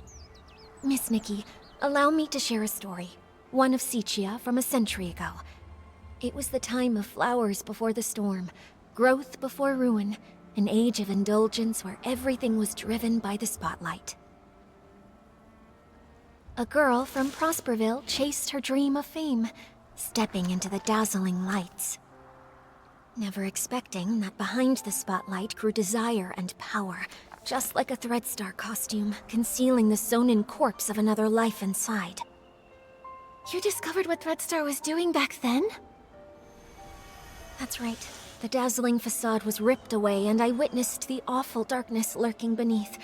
Miss Nikki, allow me to share a story. One of Sichia from a century ago. It was the time of flowers before the storm, growth before ruin, an age of indulgence where everything was driven by the spotlight. A girl from Prosperville chased her dream of fame, stepping into the dazzling lights. Never expecting that behind the spotlight grew desire and power, just like a Threadstar costume, concealing the sewn-in corpse of another life inside. You discovered what Threadstar was doing back then? That's right. The dazzling facade was ripped away, and I witnessed the awful darkness lurking beneath,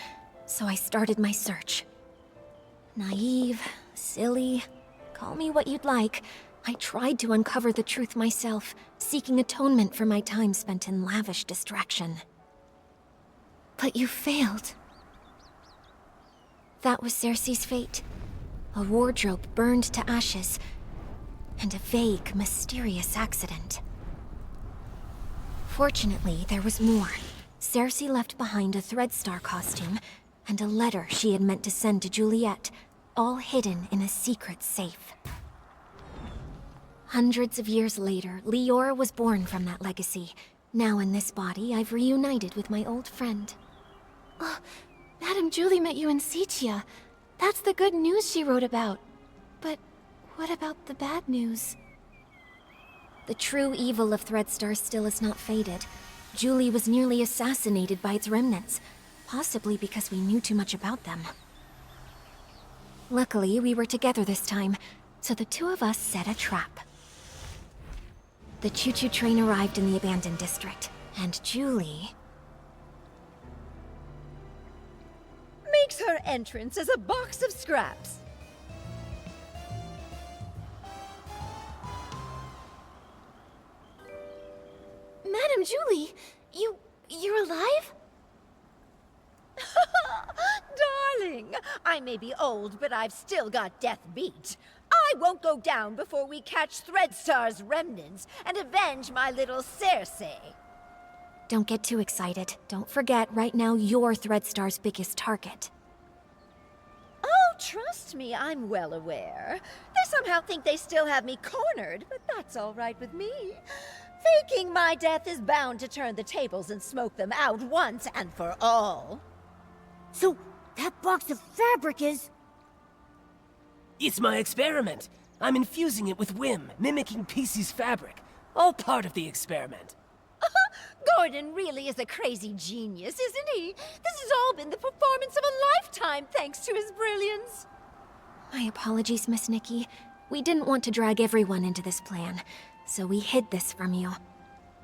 so I started my search. Naive, silly, call me what you'd like. I tried to uncover the truth myself, seeking atonement for my time spent in lavish distraction. But you failed. That was Cersei's fate. A wardrobe burned to ashes, and a vague, mysterious accident. Fortunately, there was more. Cersei left behind a Threadstar costume, and a letter she had meant to send to Juliet, all hidden in a secret safe. Hundreds of years later, Liora was born from that legacy, Now in this body, I've reunited with my old friend. Oh, Madame Julie met you in Sitia. That's the good news she wrote about. But what about the bad news? The true evil of Threadstar still has not faded. Julie was nearly assassinated by its remnants, possibly because we knew too much about them. Luckily, we were together this time, so the two of us set a trap. The choo-choo train arrived in the abandoned district, and Julie... makes her entrance as a box of scraps. Madame Julie, you're alive? Darling, I may be old, but I've still got death beat. I won't go down before we catch Threadstar's remnants and avenge my little Circe. Don't get too excited. Don't forget, right now you're Threadstar's biggest target. Oh, trust me, I'm well aware. They somehow think they still have me cornered, but that's all right with me. Faking my death is bound to turn the tables and smoke them out once and for all. So, that box of fabric is... It's my experiment. I'm infusing it with whim, mimicking Piecey's fabric. All part of the experiment. Gordon really is a crazy genius, isn't he? This has all been the performance of a lifetime thanks to his brilliance. My apologies, Miss Nikki. We didn't want to drag everyone into this plan, so we hid this from you.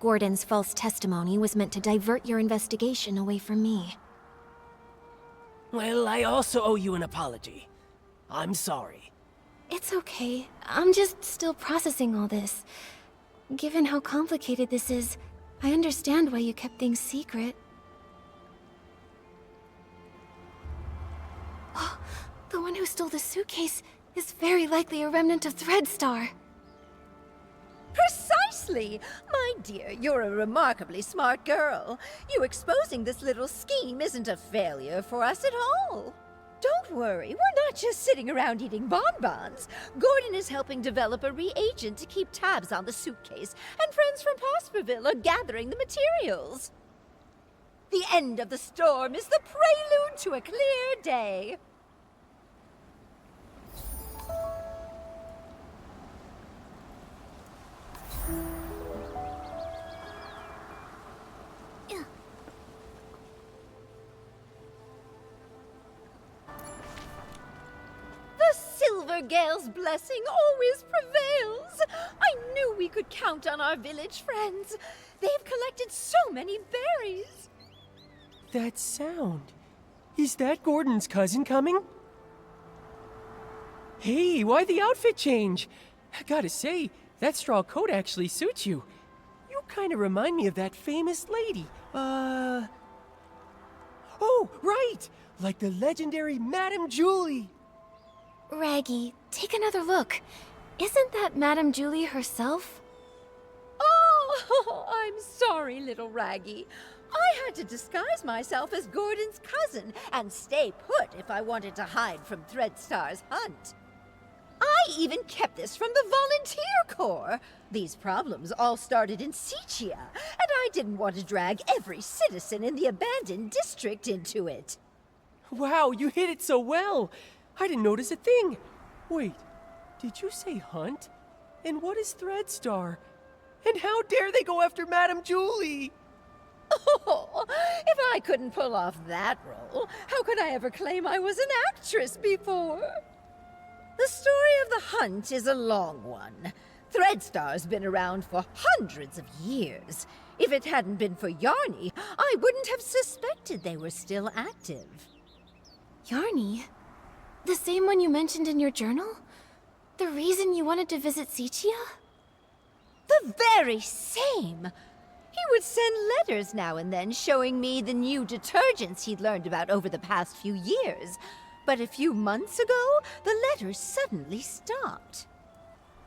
Gordon's false testimony was meant to divert your investigation away from me. Well, I also owe you an apology. I'm sorry. It's okay. I'm just still processing all this. Given how complicated this is, I understand why you kept things secret. Oh, the one who stole the suitcase is very likely a remnant of Threadstar. Precisely! My dear, you're a remarkably smart girl. You exposing this little scheme isn't a failure for us at all. Don't worry, we're not just sitting around eating bonbons. Gordon is helping develop a reagent to keep tabs on the suitcase, and friends from Prosperville are gathering the materials. The end of the storm is the prelude to a clear day. Silvergale's blessing always prevails. I knew we could count on our village friends. They've collected so many berries. That sound. Is that Gordon's cousin coming? Hey, why the outfit change? I gotta say, that straw coat actually suits you. You kinda remind me of that famous lady. Oh, right! Like the legendary Madame Julie. Raggy, take another look. Isn't that Madame Julie herself? Oh, I'm sorry, little Raggy. I had to disguise myself as Gordon's cousin and stay put if I wanted to hide from Threadstar's hunt. I even kept this from the Volunteer Corps. These problems all started in Sitia, and I didn't want to drag every citizen in the abandoned district into it. Wow, you hit it so well. I didn't notice a thing. Wait, did you say hunt? And what is Threadstar? And how dare they go after Madame Julie? Oh, if I couldn't pull off that role, how could I ever claim I was an actress before? The story of the hunt is a long one. Threadstar's been around for hundreds of years. If it hadn't been for Yarny, I wouldn't have suspected they were still active. Yarny? The same one you mentioned in your journal? The reason you wanted to visit Sitia? The very same! He would send letters now and then showing me the new detergents he'd learned about over the past few years. But a few months ago, the letters suddenly stopped.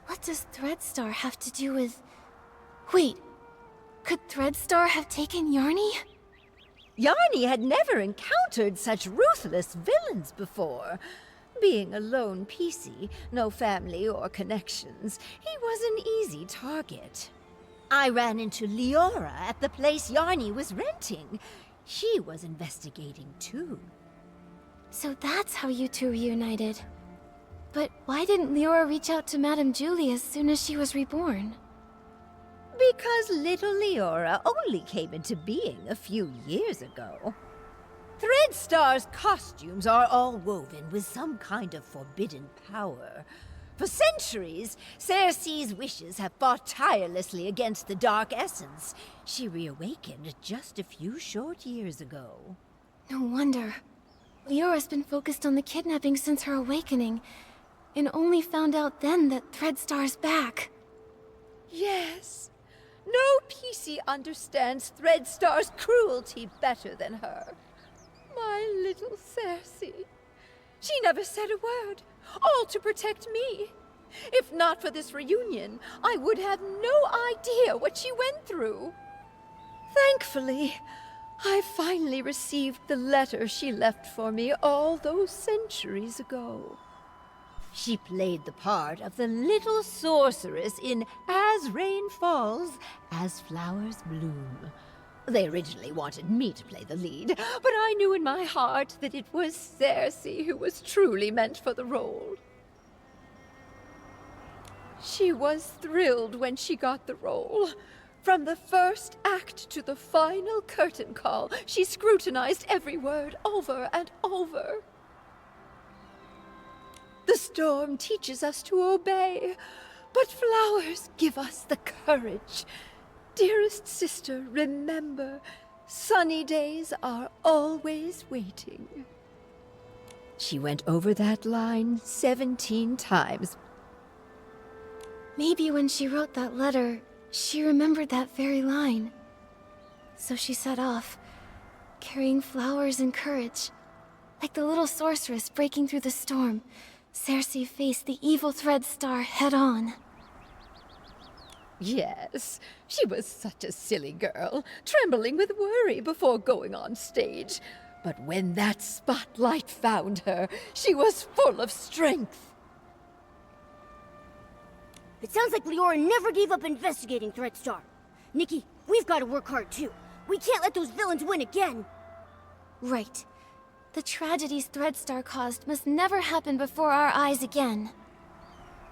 What does Threadstar have to do with... Wait, could Threadstar have taken Yarny? Yarny had never encountered such ruthless villains before. Being a lone Piecey, no family or connections, he was an easy target. I ran into Liora at the place Yarny was renting. She was investigating too. So that's how you two reunited. But why didn't Liora reach out to Madame Julie as soon as she was reborn? Because little Liora only came into being a few years ago. Threadstar's costumes are all woven with some kind of forbidden power. For centuries, Cersei's wishes have fought tirelessly against the dark essence. She reawakened just a few short years ago. No wonder. Leora's been focused on the kidnapping since her awakening, and only found out then that Threadstar's back. Yes. No Piecey understands Threadstar's cruelty better than her. My little Cersei. She never said a word, all to protect me. If not for this reunion, I would have no idea what she went through. Thankfully, I finally received the letter she left for me all those centuries ago. She played the part of the little sorceress in As Rain Falls, As Flowers Bloom. They originally wanted me to play the lead, but I knew in my heart that it was Cersei who was truly meant for the role. She was thrilled when she got the role. From the first act to the final curtain call, she scrutinized every word over and over. The storm teaches us to obey, but flowers give us the courage. Dearest sister, remember, sunny days are always waiting. She went over that line 17 times. Maybe when she wrote that letter, she remembered that very line. So she set off, carrying flowers and courage. Like the little sorceress breaking through the storm, Cersei faced the evil Threadstar head-on. Yes, she was such a silly girl, trembling with worry before going on stage. But when that spotlight found her, she was full of strength. It sounds like Liora never gave up investigating Threadstar. Nikki, we've got to work hard too. We can't let those villains win again. Right. The tragedies Threadstar caused must never happen before our eyes again.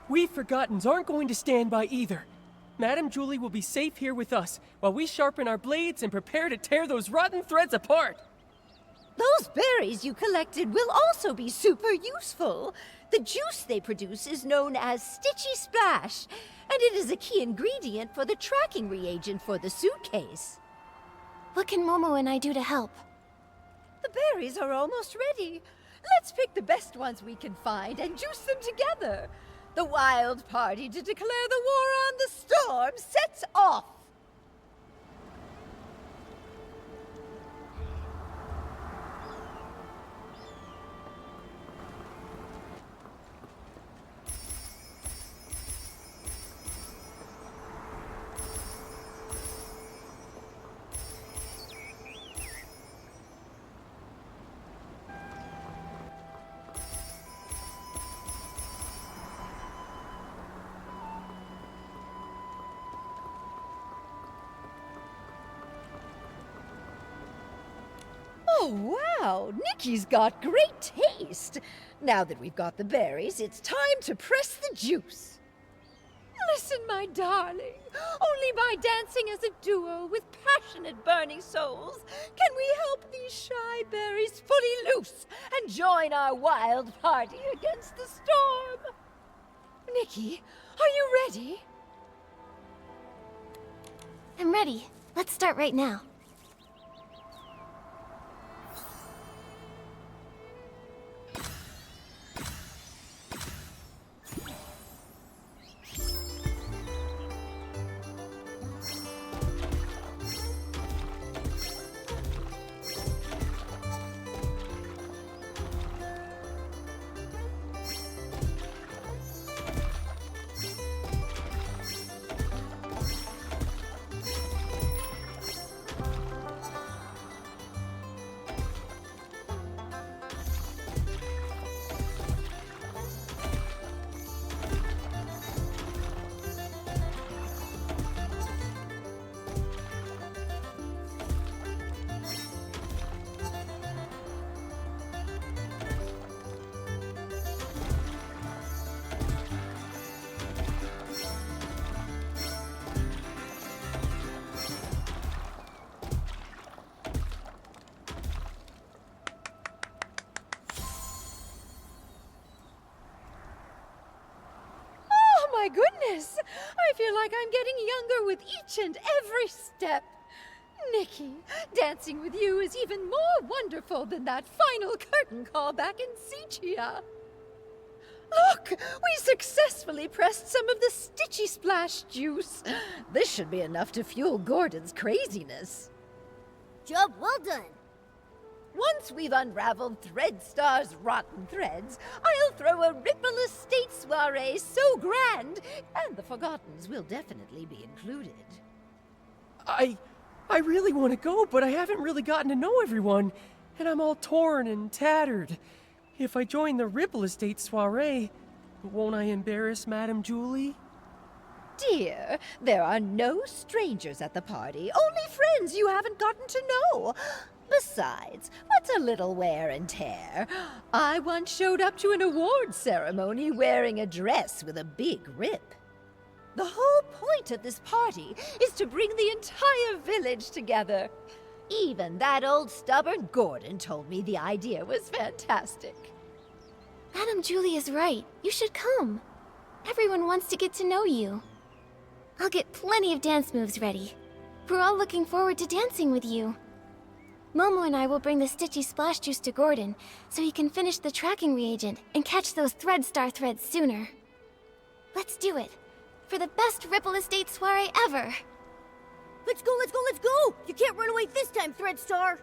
We Forgottens aren't going to stand by either. Madame Julie will be safe here with us, while we sharpen our blades and prepare to tear those rotten threads apart. Those berries you collected will also be super useful. The juice they produce is known as Stitchy Splash, and it is a key ingredient for the tracking reagent for the suitcase. What can Momo and I do to help? The berries are almost ready. Let's pick the best ones we can find and juice them together. The wild party to declare the war on the storm sets off! Oh, wow! Nikki's got great taste! Now that we've got the berries, it's time to press the juice. Listen, my darling. Only by dancing as a duo with passionate burning souls can we help these shy berries fully loose and join our wild party against the storm. Nikki, are you ready? I'm ready. Let's start right now. goodness! I feel like I'm getting younger with each and every step. Nikki, dancing with you is even more wonderful than that final curtain call back in Sichia. Look, we successfully pressed some of the Stitchy Splash juice. This should be enough to fuel Gordon's craziness. Job well done. Once we've unraveled Threadstar's rotten threads, I'll throw a Ripple Estate soiree so grand, and the Forgottens will definitely be included. I really want to go, but I haven't really gotten to know everyone, and I'm all torn and tattered. If I join the Ripple Estate soiree, won't I embarrass Madame Julie? Dear, there are no strangers at the party, only friends you haven't gotten to know. Besides, what's a little wear and tear? I once showed up to an award ceremony wearing a dress with a big rip. The whole point of this party is to bring the entire village together. Even that old stubborn Gordon told me the idea was fantastic. Madame Julie is right. You should come. Everyone wants to get to know you. I'll get plenty of dance moves ready. We're all looking forward to dancing with you. Momo and I will bring the Stitchy Splash Juice to Gordon so he can finish the tracking reagent and catch those Threadstar threads sooner. Let's do it. For the best Ripple Estate soiree ever! Let's go, let's go, let's go! You can't run away this time, Threadstar!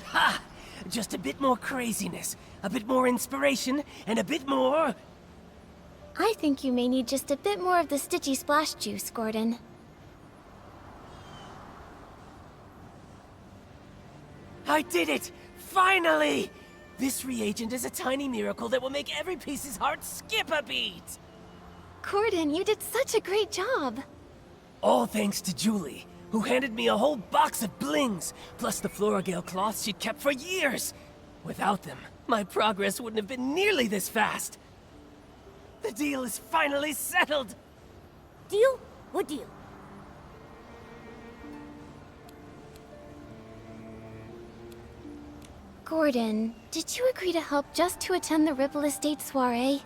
Ha! Just a bit more craziness, a bit more inspiration, and a bit more... I think you may need just a bit more of the Stitchy Splash Juice, Gordon. I did it! Finally! This reagent is a tiny miracle that will make every piece's heart skip a beat! Gordon, you did such a great job! All thanks to Julie, who handed me a whole box of blings, plus the Floragale cloths she'd kept for years. Without them, my progress wouldn't have been nearly this fast. The deal is finally settled! Deal? What deal? Gordon, did you agree to help just to attend the Ripple Estate soiree?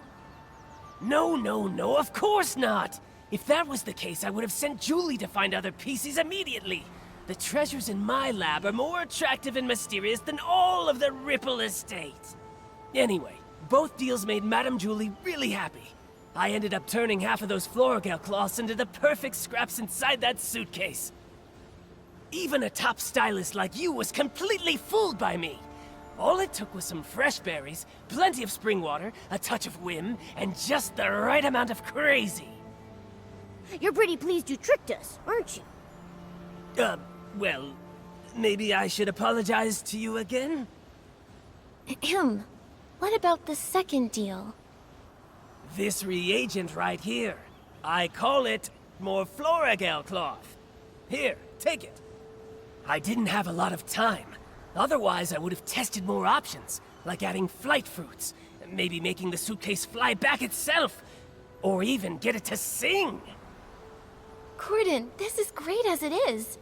No, of course not! If that was the case, I would have sent Julie to find other pieces immediately. The treasures in my lab are more attractive and mysterious than all of the Ripple Estate. Anyway, both deals made Madame Julie really happy. I ended up turning half of those Floragale cloths into the perfect scraps inside that suitcase. Even a top stylist like you was completely fooled by me. All it took was some fresh berries, plenty of spring water, a touch of whim, and just the right amount of crazy. You're pretty pleased you tricked us, aren't you? Well, maybe I should apologize to you again? Ahem. What about the second deal? This reagent right here. I call it more Floragale cloth. Here, take it. I didn't have a lot of time. Otherwise, I would have tested more options, like adding flight fruits, maybe making the suitcase fly back itself, or even get it to sing. Gordon, this is great as it is.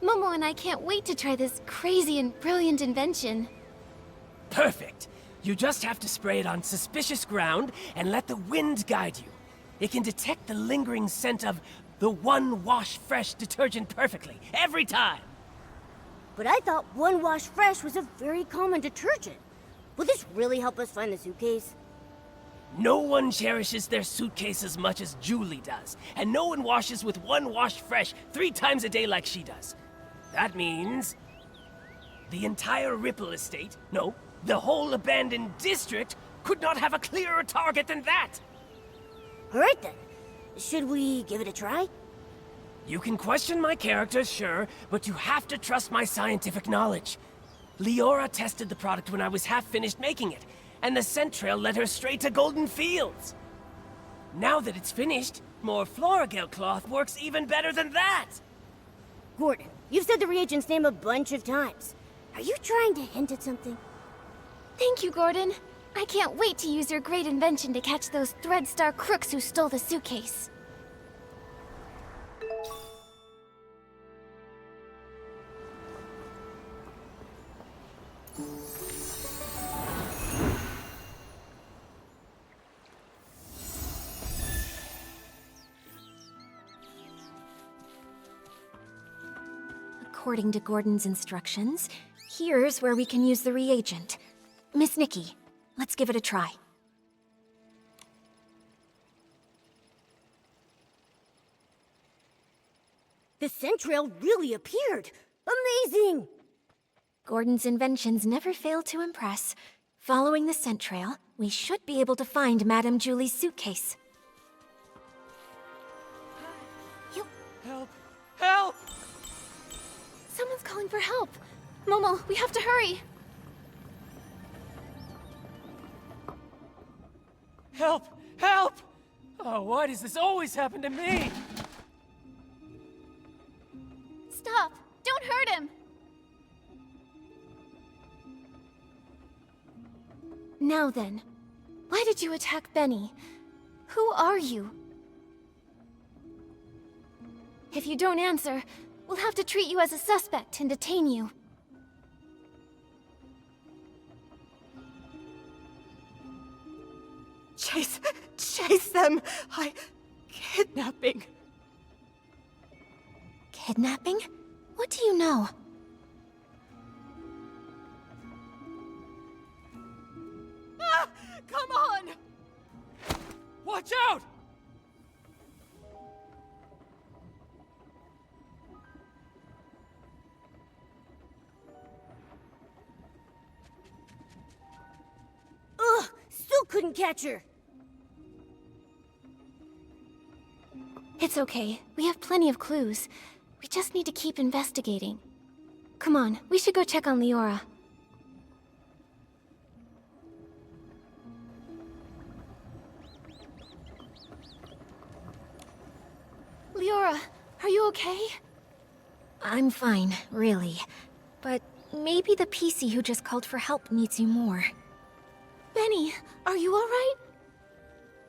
Momo and I can't wait to try this crazy and brilliant invention. Perfect. You just have to spray it on suspicious ground and let the wind guide you. It can detect the lingering scent of the One Wash Fresh detergent perfectly, every time. But I thought One Wash Fresh was a very common detergent. Will this really help us find the suitcase? No one cherishes their suitcase as much as Julie does, and no one washes with One Wash Fresh 3 times a day like she does. That means the entire Ripple Estate, no, the whole abandoned district, could not have a clearer target than that. All right then. Should we give it a try? You can question my character, sure, but you have to trust my scientific knowledge. Liora tested the product when I was half finished making it, and the scent trail led her straight to Golden Fields. Now that it's finished, more Floragale cloth works even better than that. Gordon, you've said the reagent's name a bunch of times. Are you trying to hint at something? Thank you, Gordon. I can't wait to use your great invention to catch those Threadstar crooks who stole the suitcase. According to Gordon's instructions, here's where we can use the reagent. Miss Nikki, let's give it a try. The Centrail really appeared! Amazing! Gordon's inventions never fail to impress. Following the scent trail, we should be able to find Madame Julie's suitcase. Help! Help! Someone's calling for help. Momo, we have to hurry. Help! Help! Oh, why does this always happen to me? Stop! Don't hurt him! Now then, why did you attack Benny? Who are you? If you don't answer, we'll have to treat you as a suspect and detain you. Chase them! Kidnapping. Kidnapping? What do you know? Ah! Come on! Watch out! Ugh! Still couldn't catch her! It's okay. We have plenty of clues. We just need to keep investigating. Come on, we should go check on Liora. Liora, are you okay? I'm fine, really. But maybe the Piecey who just called for help needs you more. Benny, are you alright?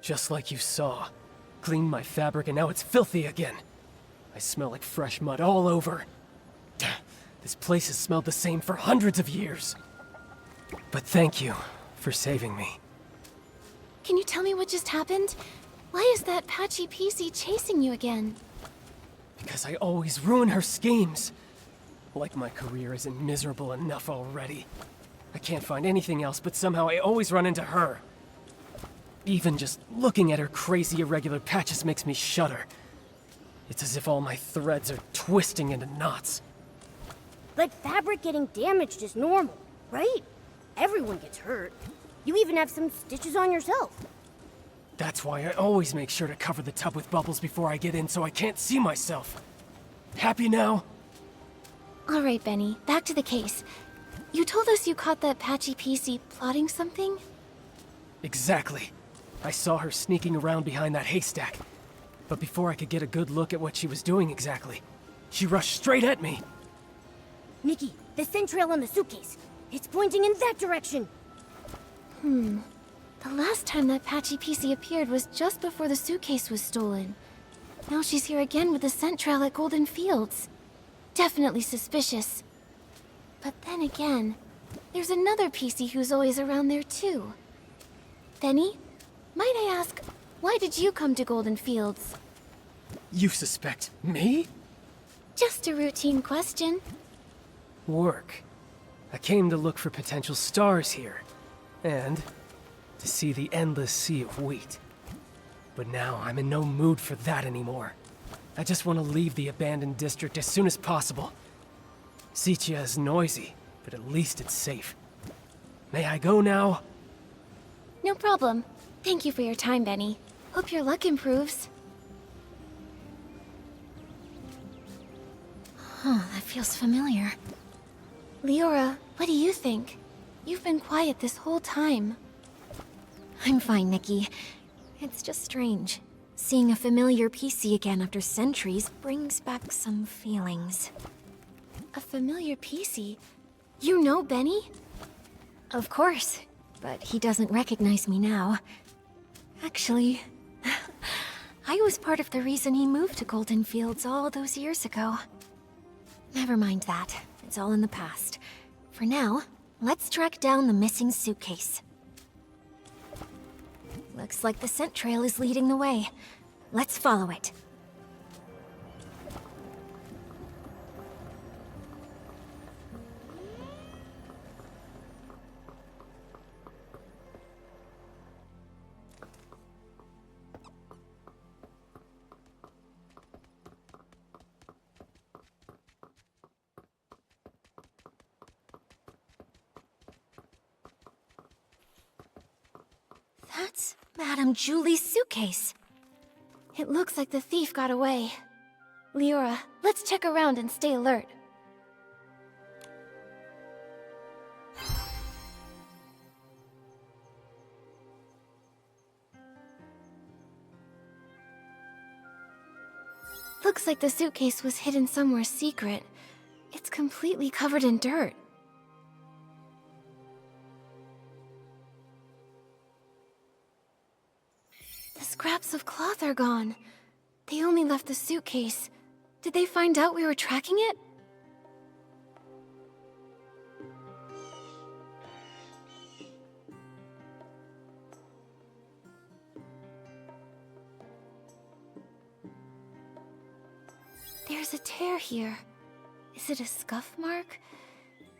Just like you saw. Cleaned my fabric and now it's filthy again. I smell like fresh mud all over. This place has smelled the same for hundreds of years. But thank you for saving me. Can you tell me what just happened? Why is that Patchy Piecey chasing you again? Because I always ruin her schemes. Like my career isn't miserable enough already. I can't find anything else, but somehow I always run into her. Even just looking at her crazy irregular patches makes me shudder. It's as if all my threads are twisting into knots. But fabric getting damaged is normal, right? Everyone gets hurt. You even have some stitches on yourself. That's why I always make sure to cover the tub with bubbles before I get in so I can't see myself. Happy now? All right, Benny, back to the case. You told us you caught that Patchy Piecey plotting something? Exactly. I saw her sneaking around behind that haystack. But before I could get a good look at what she was doing exactly, she rushed straight at me. Nikki, the scent trail on the suitcase. It's pointing in that direction. The last time that Patchy Piecey appeared was just before the suitcase was stolen. Now she's here again with the scent trail at Golden Fields. Definitely suspicious. But then again, there's another Piecey who's always around there too. Benny, might I ask, why did you come to Golden Fields? You suspect me? Just a routine question. Work. I came to look for potential stars here. And to see the endless sea of wheat. But now I'm in no mood for that anymore. I just want to leave the abandoned district as soon as possible. Sitia is noisy, but at least it's safe. May I go now? No problem. Thank you for your time, Benny. Hope your luck improves. That feels familiar. Liora, what do you think? You've been quiet this whole time. I'm fine, Nikki. It's just strange. Seeing a familiar Piecey again after centuries brings back some feelings. A familiar Piecey? You know Benny? Of course, but he doesn't recognize me now. Actually, I was part of the reason he moved to Golden Fields all those years ago. Never mind that. It's all in the past. For now, let's track down the missing suitcase. Looks like the scent trail is leading the way. Let's follow it. That's Madame Julie's suitcase. It looks like the thief got away. Liora, let's check around and stay alert. Looks like the suitcase was hidden somewhere secret. It's completely covered in dirt. The scraps of cloth are gone. They only left the suitcase. Did they find out we were tracking it? There's a tear here. Is it a scuff mark?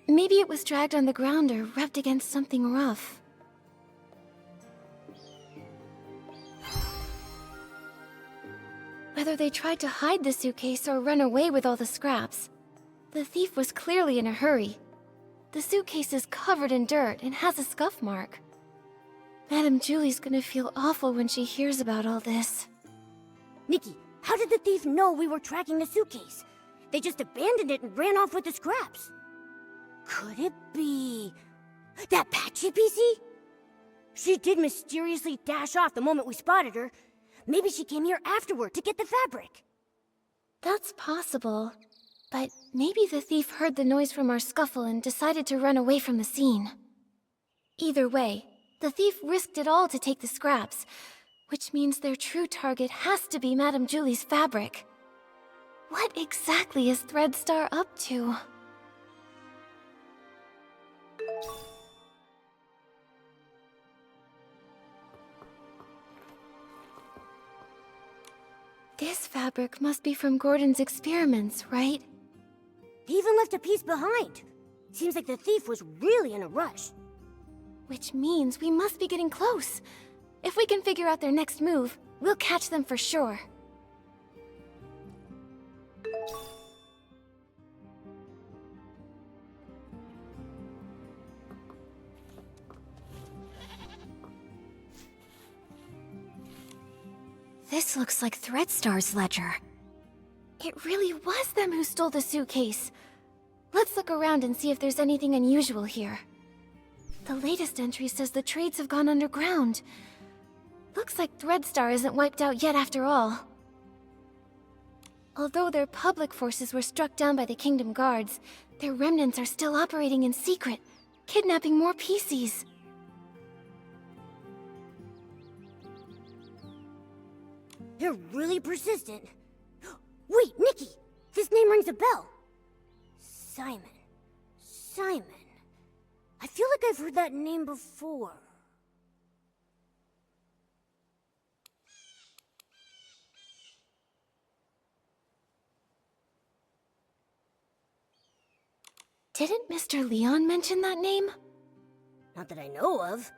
Maybe it was dragged on the ground or rubbed against something rough. Whether they tried to hide the suitcase or run away with all the scraps, the thief was clearly in a hurry. The suitcase is covered in dirt and has a scuff mark. Madame Julie's gonna feel awful when she hears about all this. Nikki, how did the thief know we were tracking the suitcase? They just abandoned it and ran off with the scraps. Could it be that Patchy Piecey? She did mysteriously dash off the moment we spotted her. Maybe she came here afterward to get the fabric. That's possible, but maybe the thief heard the noise from our scuffle and decided to run away from the scene. Either way, the thief risked it all to take the scraps, which means their true target has to be Madame Julie's fabric. What exactly is Threadstar up to? This fabric must be from Gordon's experiments, right? He even left a piece behind. Seems like the thief was really in a rush. Which means we must be getting close. If we can figure out their next move, we'll catch them for sure. This looks like Threadstar's ledger. It really was them who stole the suitcase. Let's look around and see if there's anything unusual here. The latest entry says the trades have gone underground. Looks like Threadstar isn't wiped out yet after all. Although their public forces were struck down by the Kingdom Guards, their remnants are still operating in secret, kidnapping more Pieceys. They're really persistent. Wait, Nikki! This name rings a bell. Simon. Simon. I feel like I've heard that name before. Didn't Mr. Leon mention that name? Not that I know of.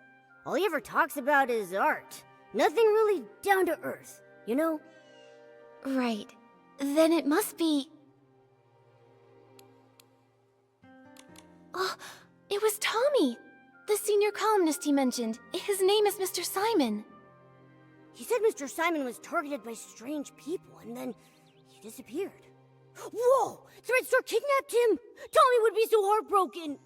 All he ever talks about is art. Nothing really down to earth, you know? Right. Then it must be... Oh, it was Tommy! The senior columnist he mentioned. His name is Mr. Simon. He said Mr. Simon was targeted by strange people, and then he disappeared. Whoa! Threadstar kidnapped him! Tommy would be so heartbroken!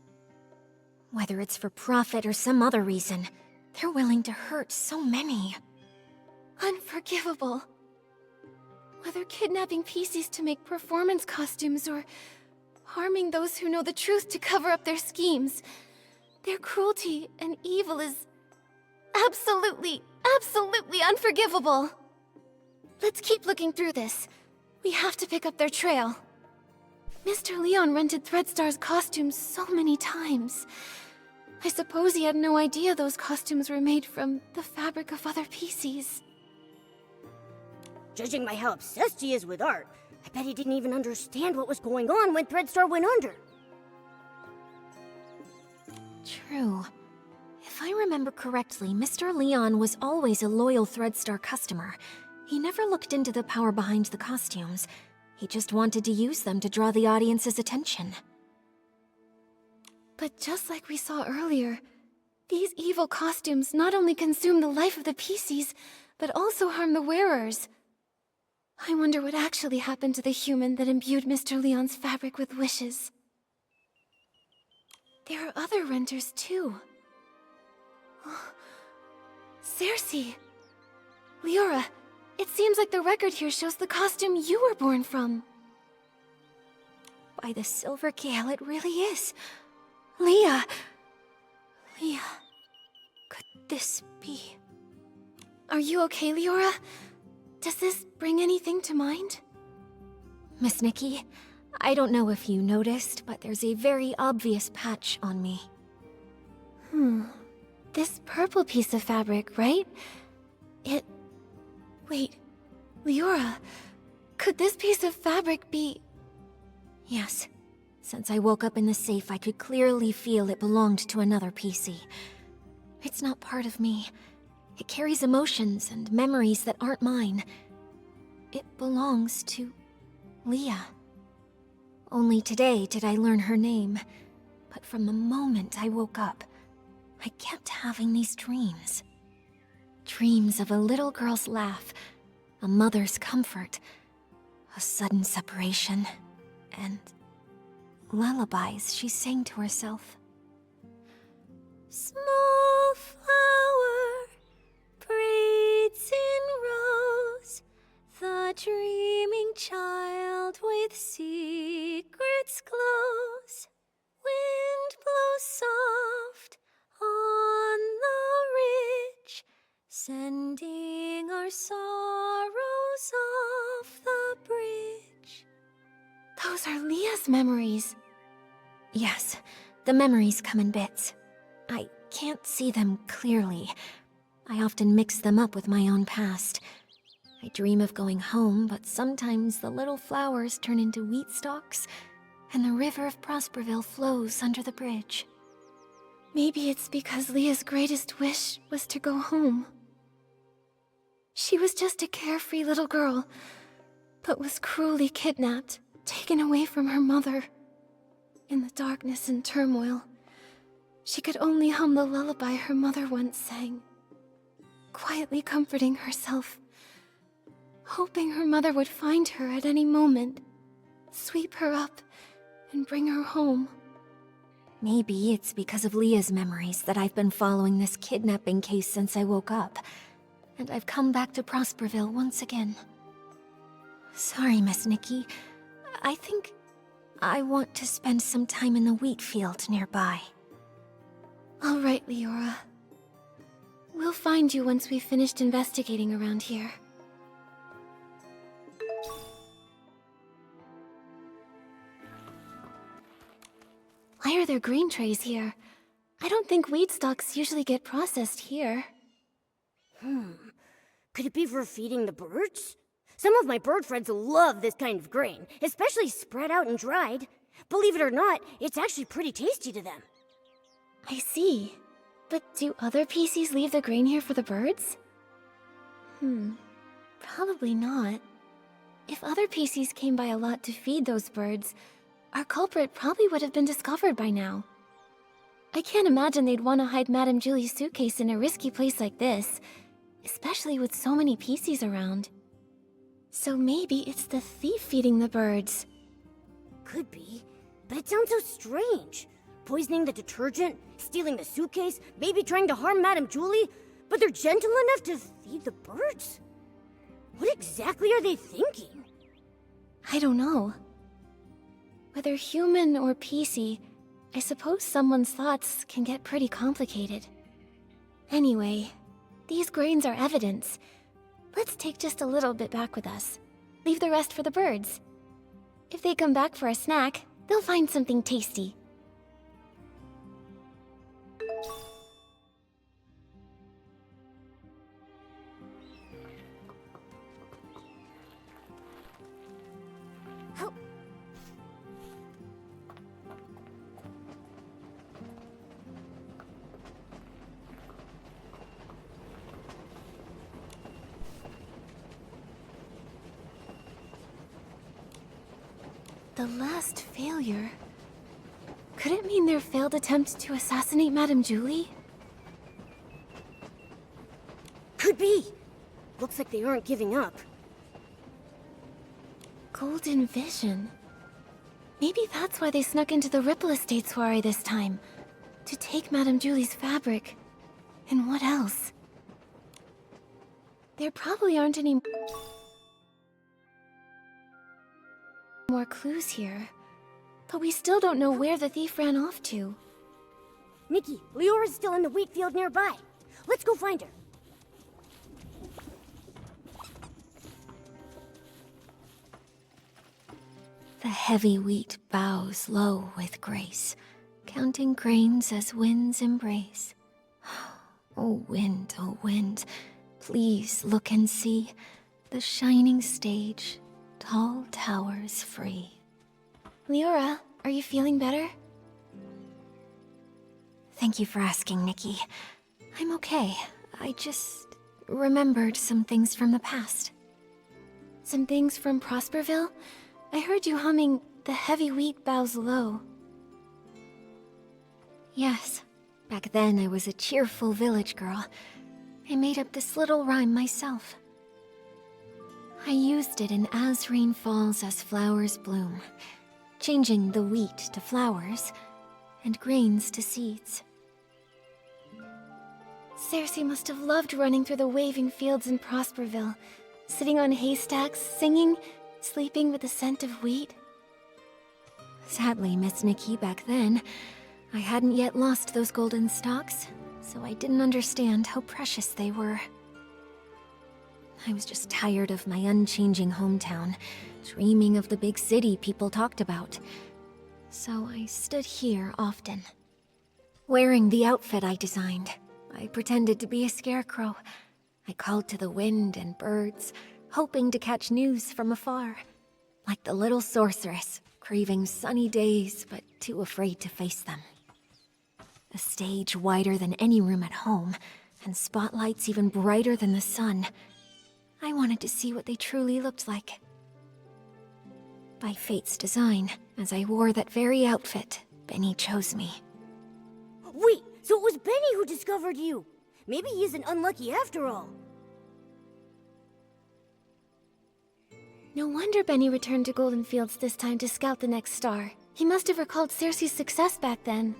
Whether it's for profit or some other reason, they're willing to hurt so many. Unforgivable. Whether kidnapping Pieceys to make performance costumes or harming those who know the truth to cover up their schemes, Their cruelty and evil is absolutely unforgivable. Let's keep looking through this. We have to pick up their trail. Mr. Leon rented Threadstar's costumes so many times. I suppose he had no idea those costumes were made from the fabric of other Piecys. Judging by how obsessed he is with art, I bet he didn't even understand what was going on when Threadstar went under. True. If I remember correctly, Mr. Leon was always a loyal Threadstar customer. He never looked into the power behind the costumes. He just wanted to use them to draw the audience's attention. But just like we saw earlier, these evil costumes not only consume the life of the Piecys, but also harm the wearers. I wonder what actually happened to the human that imbued Mr. Leon's fabric with wishes. There are other renters, too. Cersei! Liora, it seems like the record here shows the costume you were born from. By the Silver Gale, it really is. Leah! Leah, could this be? Are you okay, Liora? Does this bring anything to mind? Miss Nikki, I don't know if you noticed, but there's a very obvious patch on me. This purple piece of fabric, right? Wait, Liora, could this piece of fabric be... Yes. Since I woke up in the safe, I could clearly feel it belonged to another Piecey. It's not part of me. It carries emotions and memories that aren't mine. It belongs to Leah. Only today did I learn her name. But from the moment I woke up, I kept having these dreams. Dreams of a little girl's laugh, a mother's comfort, a sudden separation, and lullabies she sang to herself. Small flower breathes in rose, the dreaming child with secrets glows. Wind blows soft on the ridge, sending our sorrows off the bridge. Those are Leah's memories. Yes, the memories come in bits. I can't see them clearly. I often mix them up with my own past. I dream of going home, but sometimes the little flowers turn into wheat stalks, and the river of Prosperville flows under the bridge. Maybe it's because Leah's greatest wish was to go home. She was just a carefree little girl, but was cruelly kidnapped, taken away from her mother. In the darkness and turmoil, she could only hum the lullaby her mother once sang, quietly comforting herself, hoping her mother would find her at any moment, sweep her up, and bring her home. Maybe it's because of Leah's memories that I've been following this kidnapping case since I woke up, and I've come back to Prosperville once again. Sorry, Miss Nikki. I think I want to spend some time in the wheat field nearby. All right, Liora. We'll find you once we've finished investigating around here. Why are there grain trays here? I don't think wheat stalks usually get processed here. Could it be for feeding the birds? Some of my bird friends love this kind of grain, especially spread out and dried. Believe it or not, it's actually pretty tasty to them. I see. But do other Piecys leave the grain here for the birds? Probably not. If other Piecys came by a lot to feed those birds, our culprit probably would have been discovered by now. I can't imagine they'd want to hide Madame Julie's suitcase in a risky place like this, especially with so many Piecys around. So maybe it's the thief feeding the birds. Could be, but it sounds so strange. Poisoning the detergent, stealing the suitcase, maybe trying to harm Madame Julie, but they're gentle enough to feed the birds? What exactly are they thinking? I don't know. Whether human or Piecey, I suppose someone's thoughts can get pretty complicated. Anyway, these grains are evidence. Let's take just a little bit back with us. Leave the rest for the birds. If they come back for a snack, they'll find something tasty. The last failure? Could it mean their failed attempt to assassinate Madame Julie? Could be. Looks like they aren't giving up. Golden vision. Maybe that's why they snuck into the Ripple Estate soiree this time. To take Madame Julie's fabric. And what else? There probably aren't any more clues here. But we still don't know where the thief ran off to. Nikki, Leora's still in the wheat field nearby. Let's go find her. The heavy wheat bows low with grace, counting grains as winds embrace. Oh wind, please look and see the shining stage, tall towers free. Leora, are you feeling better? Thank you for asking, Nikki. I'm okay. I just remembered some things from the past. Some things from Prosperville? I heard you humming The Heavy Wheat Bows Low. Yes. Back then I was a cheerful village girl. I made up this little rhyme myself. I used it in As Rain Falls As Flowers Bloom, changing the wheat to flowers and grains to seeds. Cersei must have loved running through the waving fields in Prosperville, sitting on haystacks, singing, sleeping with the scent of wheat. Sadly, Miss Nikki, back then, I hadn't yet lost those golden stalks, so I didn't understand how precious they were. I was just tired of my unchanging hometown, dreaming of the big city people talked about. So I stood here often. Wearing the outfit I designed, I pretended to be a scarecrow. I called to the wind and birds, hoping to catch news from afar. Like the little sorceress, craving sunny days, but too afraid to face them. A stage wider than any room at home, and spotlights even brighter than the sun. I wanted to see what they truly looked like. By fate's design, as I wore that very outfit, Benny chose me. Wait, so it was Benny who discovered you! Maybe he isn't unlucky after all. No wonder Benny returned to Golden Fields this time to scout the next star. He must have recalled Cersei's success back then.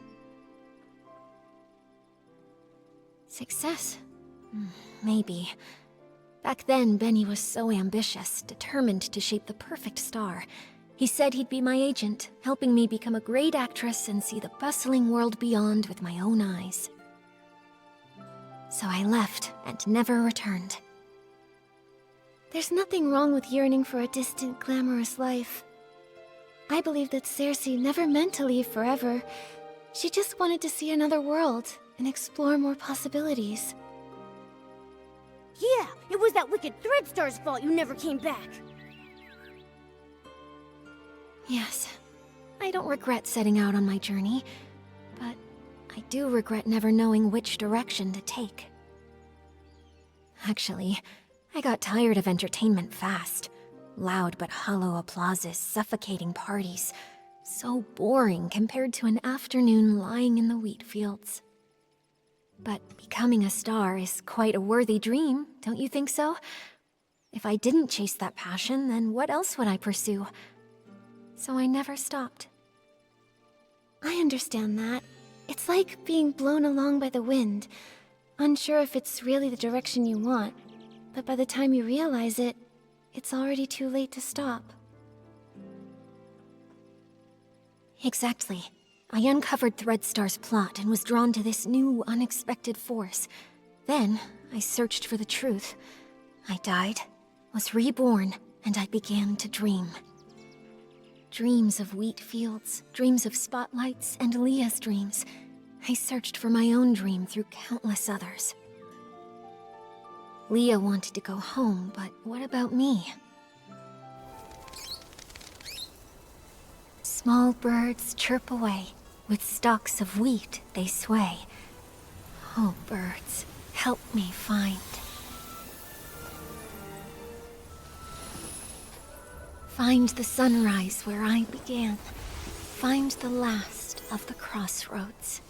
Success? Maybe. Back then, Benny was so ambitious, determined to shape the perfect star. He said he'd be my agent, helping me become a great actress and see the bustling world beyond with my own eyes. So I left and never returned. There's nothing wrong with yearning for a distant, glamorous life. I believe that Cersei never meant to leave forever. She just wanted to see another world and explore more possibilities. Yeah, it was that wicked Threadstar's fault you never came back. Yes, I don't regret setting out on my journey, but I do regret never knowing which direction to take. Actually, I got tired of entertainment fast. Loud but hollow applauses, suffocating parties. So boring compared to an afternoon lying in the wheat fields. But becoming a star is quite a worthy dream, don't you think so? If I didn't chase that passion, then what else would I pursue? So I never stopped. I understand that. It's like being blown along by the wind, unsure if it's really the direction you want, but by the time you realize it, it's already too late to stop. Exactly. I uncovered Threadstar's plot and was drawn to this new, unexpected force. Then, I searched for the truth. I died, was reborn, and I began to dream. Dreams of wheat fields, dreams of spotlights, and Leah's dreams. I searched for my own dream through countless others. Leah wanted to go home, but what about me? Small birds chirp away. With stalks of wheat they sway. Oh, birds, help me find. Find the sunrise where I began. Find the last of the crossroads.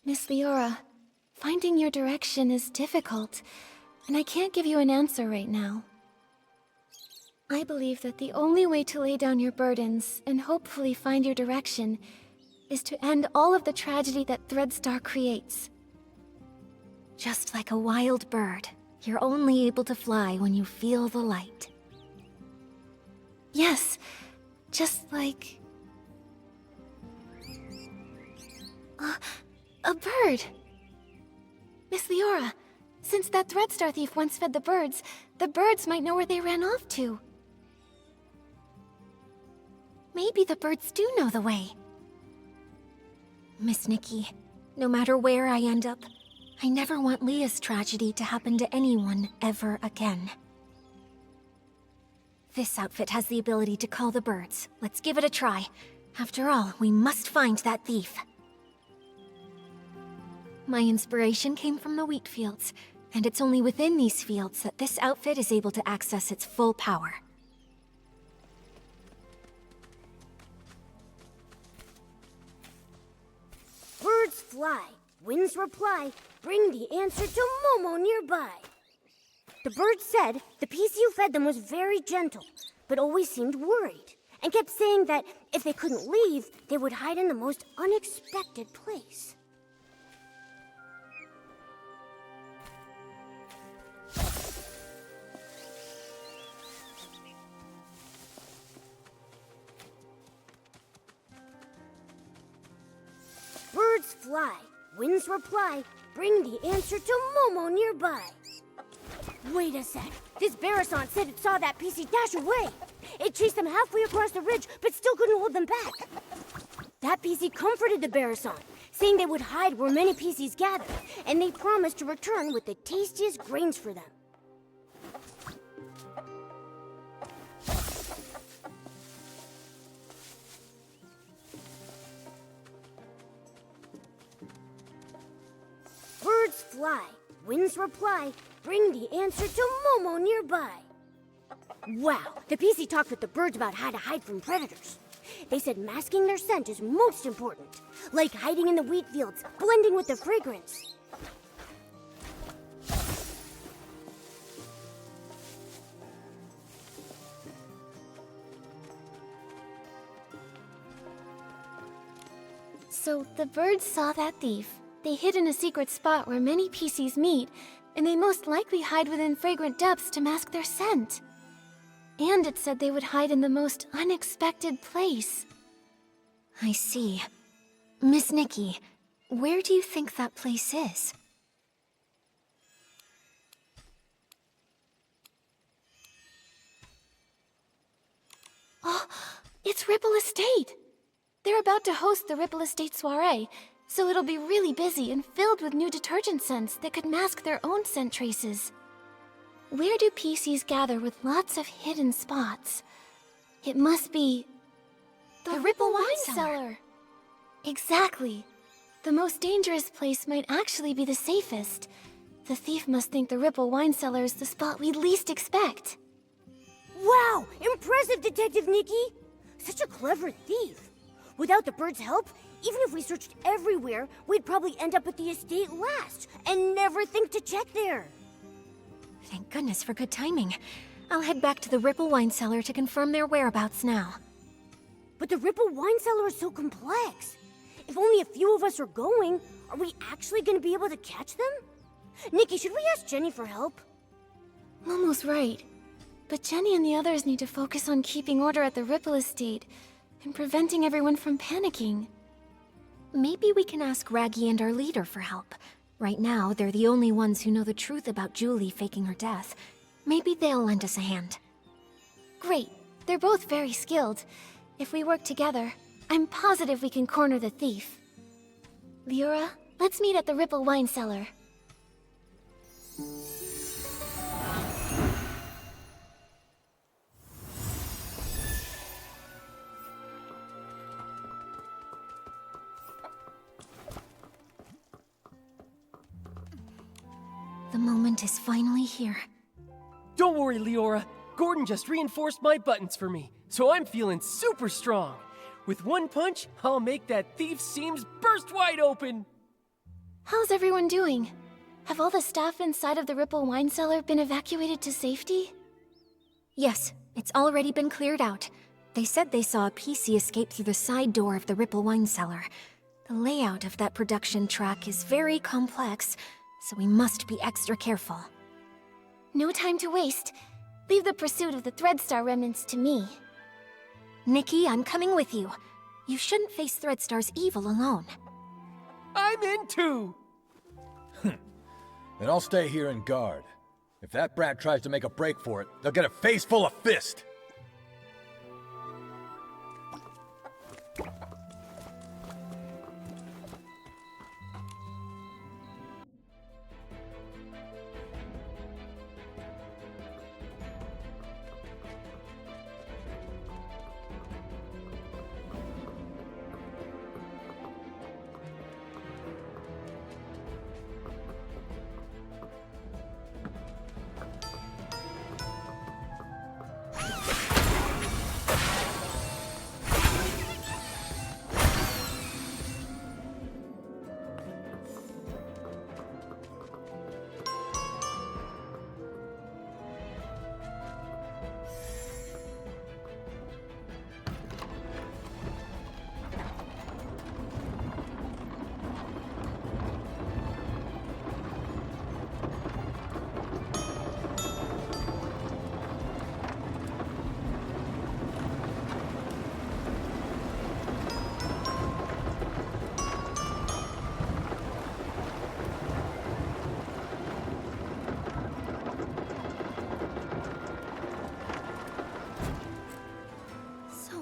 Miss Liora, finding your direction is difficult, and I can't give you an answer right now. I believe that the only way to lay down your burdens and hopefully find your direction is to end all of the tragedy that Threadstar creates. Just like a wild bird, you're only able to fly when you feel the light. Yes, just like... a bird! Miss Liora, since that Threadstar thief once fed the birds might know where they ran off to. Maybe the birds do know the way. Miss Nikki, no matter where I end up, I never want Leah's tragedy to happen to anyone ever again. This outfit has the ability to call the birds. Let's give it a try. After all, we must find that thief. My inspiration came from the wheat fields, and it's only within these fields that this outfit is able to access its full power. Birds fly, winds reply, bring the answer to Momo nearby. The birds said the Piecey who fed them was very gentle, but always seemed worried, and kept saying that if they couldn't leave, they would hide in the most unexpected place. Birds fly, winds reply, bring the answer to Momo nearby. Wait a sec. This Barrison said it saw that Piecey dash away. It chased them halfway across the ridge, but still couldn't hold them back. That Piecey comforted the Barrison, saying they would hide where many Pieceys gathered, and they promised to return with the tastiest grains for them. Birds fly, winds reply, bring the answer to Momo nearby. Wow, the Piecey talked with the birds about how to hide from predators. They said masking their scent is most important, like hiding in the wheat fields, blending with the fragrance. So the birds saw that thief. They hid in a secret spot where many Pieceys meet, and they most likely hide within fragrant depths to mask their scent. And it said they would hide in the most unexpected place. I see. Miss Nikki, where do you think that place is? Oh, it's Ripple Estate! They're about to host the Ripple Estate soiree, so it'll be really busy and filled with new detergent scents that could mask their own scent traces. Where do Pieceys gather with lots of hidden spots? It must be... the Ripple Wine Cellar! Exactly. The most dangerous place might actually be the safest. The thief must think the Ripple Wine Cellar is the spot we'd least expect. Wow! Impressive, Detective Nikki! Such a clever thief. Without the birds' help, even if we searched everywhere, we'd probably end up at the estate last and never think to check there. Thank goodness for good timing. I'll head back to the Ripple Wine Cellar to confirm their whereabouts now. But the Ripple Wine Cellar is so complex. If only a few of us are going, are we actually going to be able to catch them? Nikki, should we ask Jenny for help? Momo's right. But Jenny and the others need to focus on keeping order at the Ripple Estate and preventing everyone from panicking. Maybe we can ask Raggy and our leader for help. Right now, they're the only ones who know the truth about Julie faking her death. Maybe they'll lend us a hand. Great. They're both very skilled. If we work together, I'm positive we can corner the thief. Liora, let's meet at the Ripple Wine Cellar. The moment is finally here. Don't worry, Liora. Gordon just reinforced my buttons for me, so I'm feeling super strong. With one punch, I'll make that thief's seams burst wide open! How's everyone doing? Have all the staff inside of the Ripple Wine Cellar been evacuated to safety? Yes, it's already been cleared out. They said they saw a Piecey escape through the side door of the Ripple Wine Cellar. The layout of that production track is very complex, so we must be extra careful. No time to waste. Leave the pursuit of the Threadstar remnants to me. Nikki, I'm coming with you. You shouldn't face Threadstar's evil alone. I'm in too! Then I'll stay here and guard. If that brat tries to make a break for it, they'll get a face full of fist!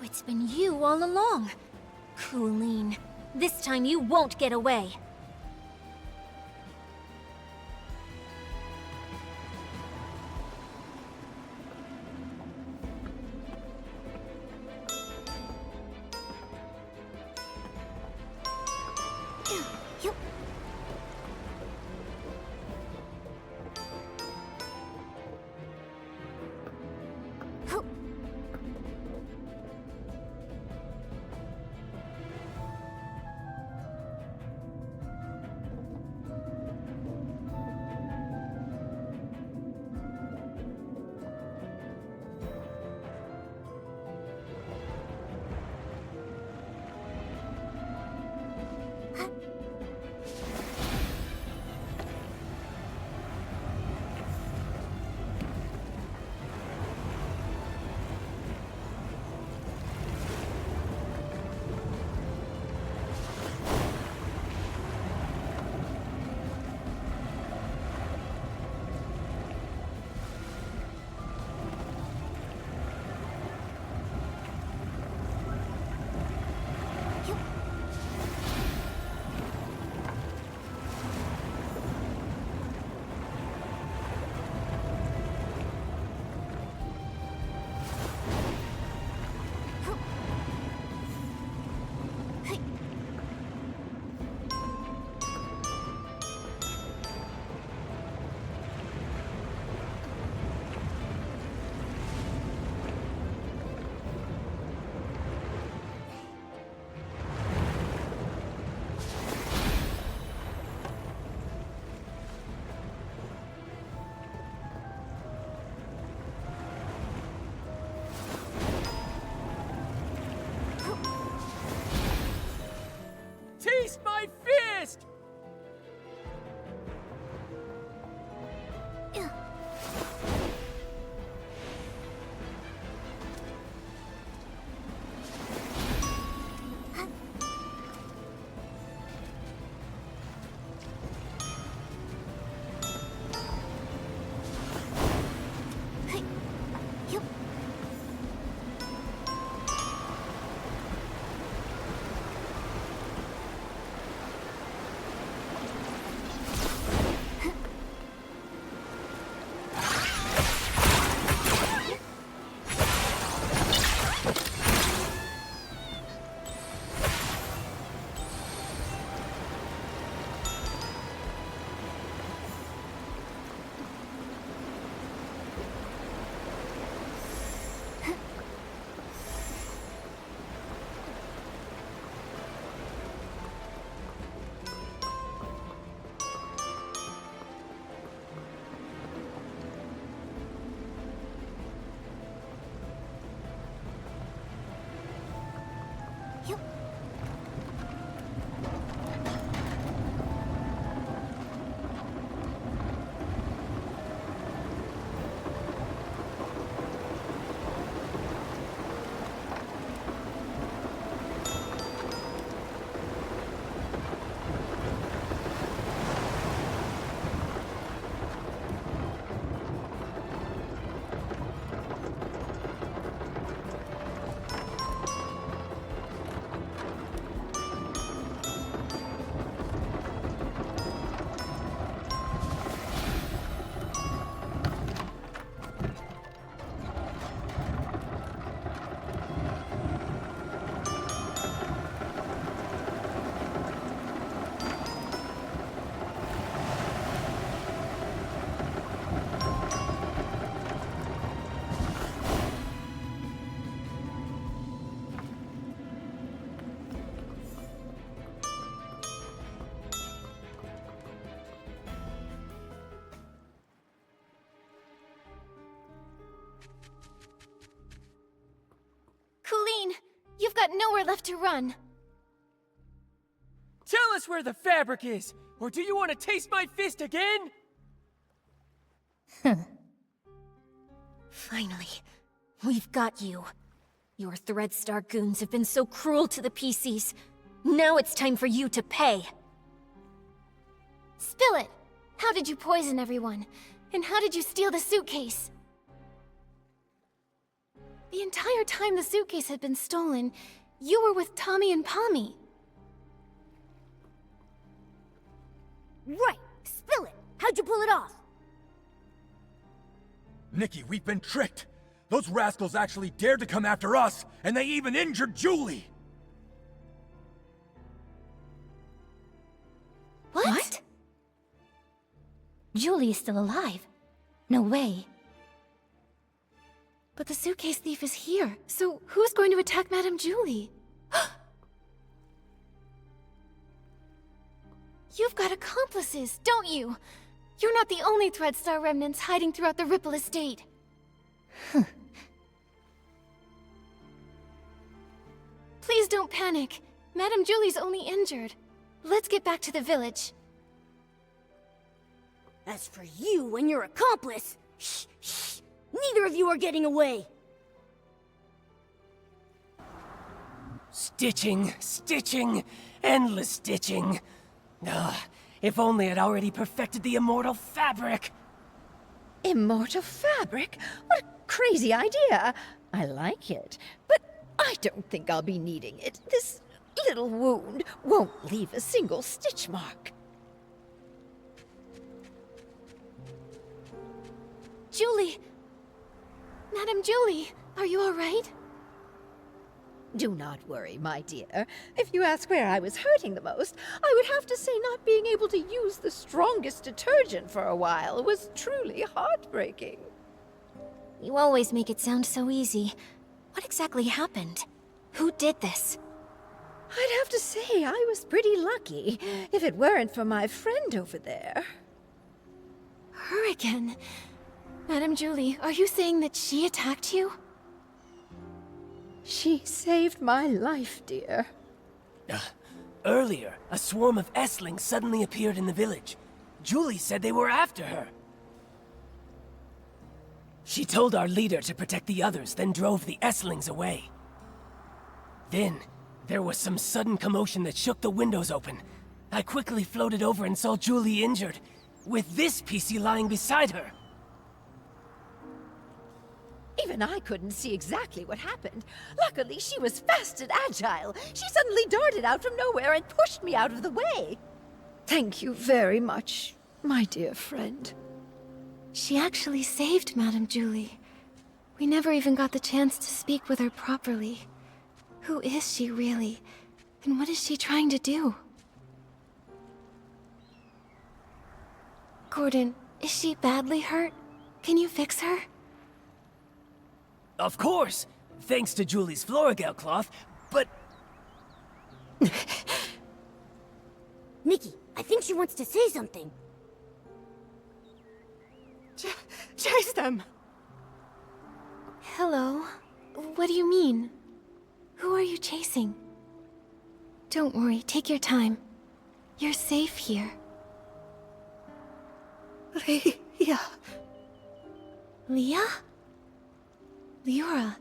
It's been you all along. Colleen, this time you won't get away. got nowhere left to run. Tell us where the fabric is, or do you want to taste my fist again? Finally, we've got you. Your Threadstar goons have been so cruel to the PCs. Now it's time for you to pay. Spill it! How did you poison everyone? And how did you steal the suitcase? The entire time the suitcase had been stolen, you were with Tommy and Pommy. Right! Spill it! How'd you pull it off? Nikki, we've been tricked. Those rascals actually dared to come after us, and they even injured Julie. What? Julie is still alive. No way. But the suitcase thief is here, so who's going to attack Madame Julie? You've got accomplices, don't you? You're not the only Threadstar remnants hiding throughout the Ripple Estate. Please don't panic. Madame Julie's only injured. Let's get back to the village. As for you and your accomplice, shh, shh, neither of you are getting away. Stitching, stitching, endless stitching. If only I'd already perfected the immortal fabric. Immortal fabric? What a crazy idea. I like it, but I don't think I'll be needing it. This little wound won't leave a single stitch mark. Julie! Madame Julie, are you all right? Do not worry, my dear. If you ask where I was hurting the most, I would have to say not being able to use the strongest detergent for a while was truly heartbreaking. You always make it sound so easy. What exactly happened? Who did this? I'd have to say I was pretty lucky, if it weren't for my friend over there. Her again? Madame Julie, are you saying that she attacked you? She saved my life, dear. Earlier, a swarm of Esslings suddenly appeared in the village. Julie said they were after her. She told our leader to protect the others, then drove the Esslings away. Then, there was some sudden commotion that shook the windows open. I quickly floated over and saw Julie injured, with this Piecey lying beside her. Even I couldn't see exactly what happened. Luckily, she was fast and agile. She suddenly darted out from nowhere and pushed me out of the way. Thank you very much, my dear friend. She actually saved Madame Julie. We never even got the chance to speak with her properly. Who is she really? And what is she trying to do? Gordon, is she badly hurt? Can you fix her? Of course, thanks to Julie's Florigel cloth, but... Nikki, I think she wants to say something. Chase them! Hello? What do you mean? Who are you chasing? Don't worry, take your time. You're safe here. Leah. Leah? Liora,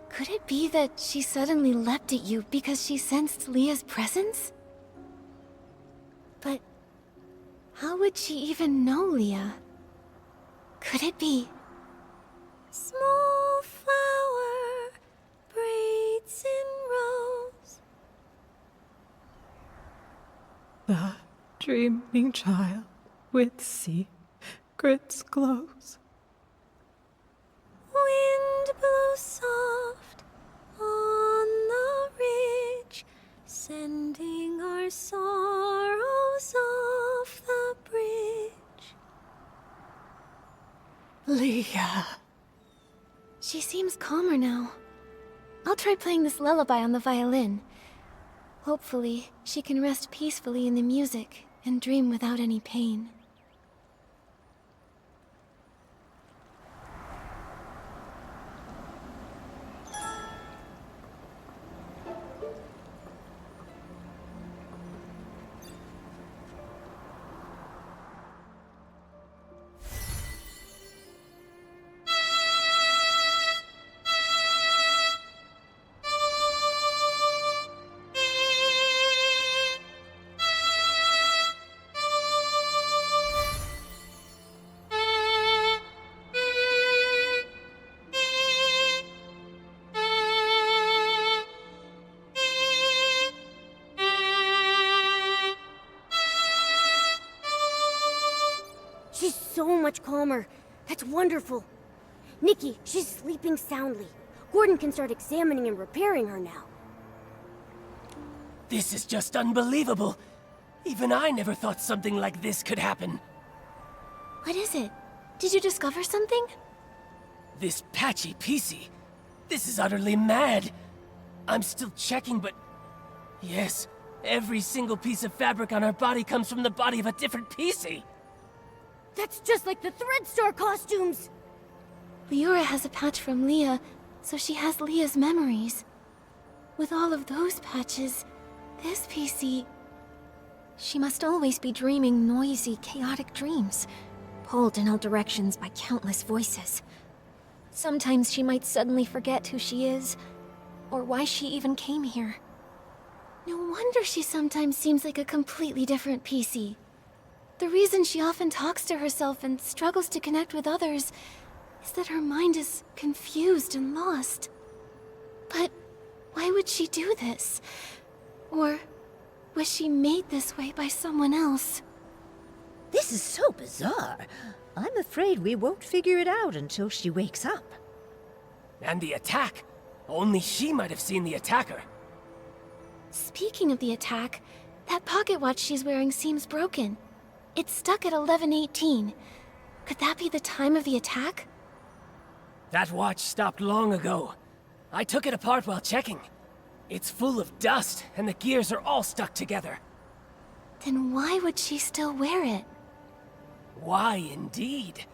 could it be that she suddenly leapt at you because she sensed Leah's presence? But how would she even know Leah? Could it be... Small flower, braids in rose. The dreaming child with secrets glows. Wind blows soft on the ridge, sending our sorrows off the bridge. Leah. She seems calmer now. I'll try playing this lullaby on the violin. Hopefully, she can rest peacefully in the music and dream without any pain. so much calmer. That's wonderful. Nikki, she's sleeping soundly. Gordon can start examining and repairing her now. This is just unbelievable. Even I never thought something like this could happen. What is it? Did you discover something? This Patchy Piecey. This is utterly mad. I'm still checking, but... Yes, every single piece of fabric on her body comes from the body of a different Piecey. That's just like the Threadstar costumes! Liora has a patch from Leah, so she has Leah's memories. With all of those patches, this Piecey... She must always be dreaming noisy, chaotic dreams, pulled in all directions by countless voices. Sometimes she might suddenly forget who she is, or why she even came here. No wonder she sometimes seems like a completely different Piecey. The reason she often talks to herself and struggles to connect with others is that her mind is confused and lost. But why would she do this? Or was she made this way by someone else? This is so bizarre. I'm afraid we won't figure it out until she wakes up. And the attack. Only she might have seen the attacker. Speaking of the attack, that pocket watch she's wearing seems broken. It's stuck at 11:18. Could that be the time of the attack? That watch stopped long ago. I took it apart while checking. It's full of dust, and the gears are all stuck together. Then why would she still wear it? Why, indeed.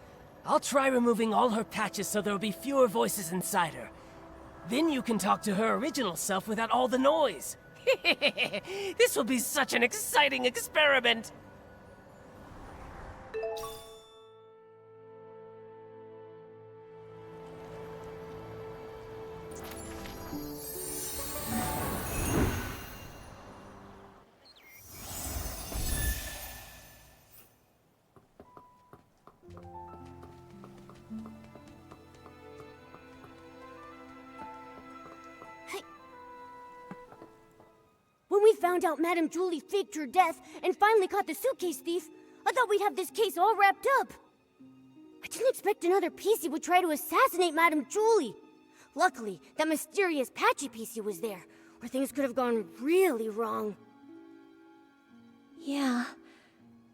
I'll try removing all her patches so there'll be fewer voices inside her. Then you can talk to her original self without all the noise. This will be such an exciting experiment! When we found out Madame Julie faked her death and finally caught the suitcase thief, I thought we'd have this case all wrapped up. I didn't expect another Piecey would try to assassinate Madame Julie. Luckily, that mysterious Patchy Piecey was there, or things could have gone really wrong. Yeah.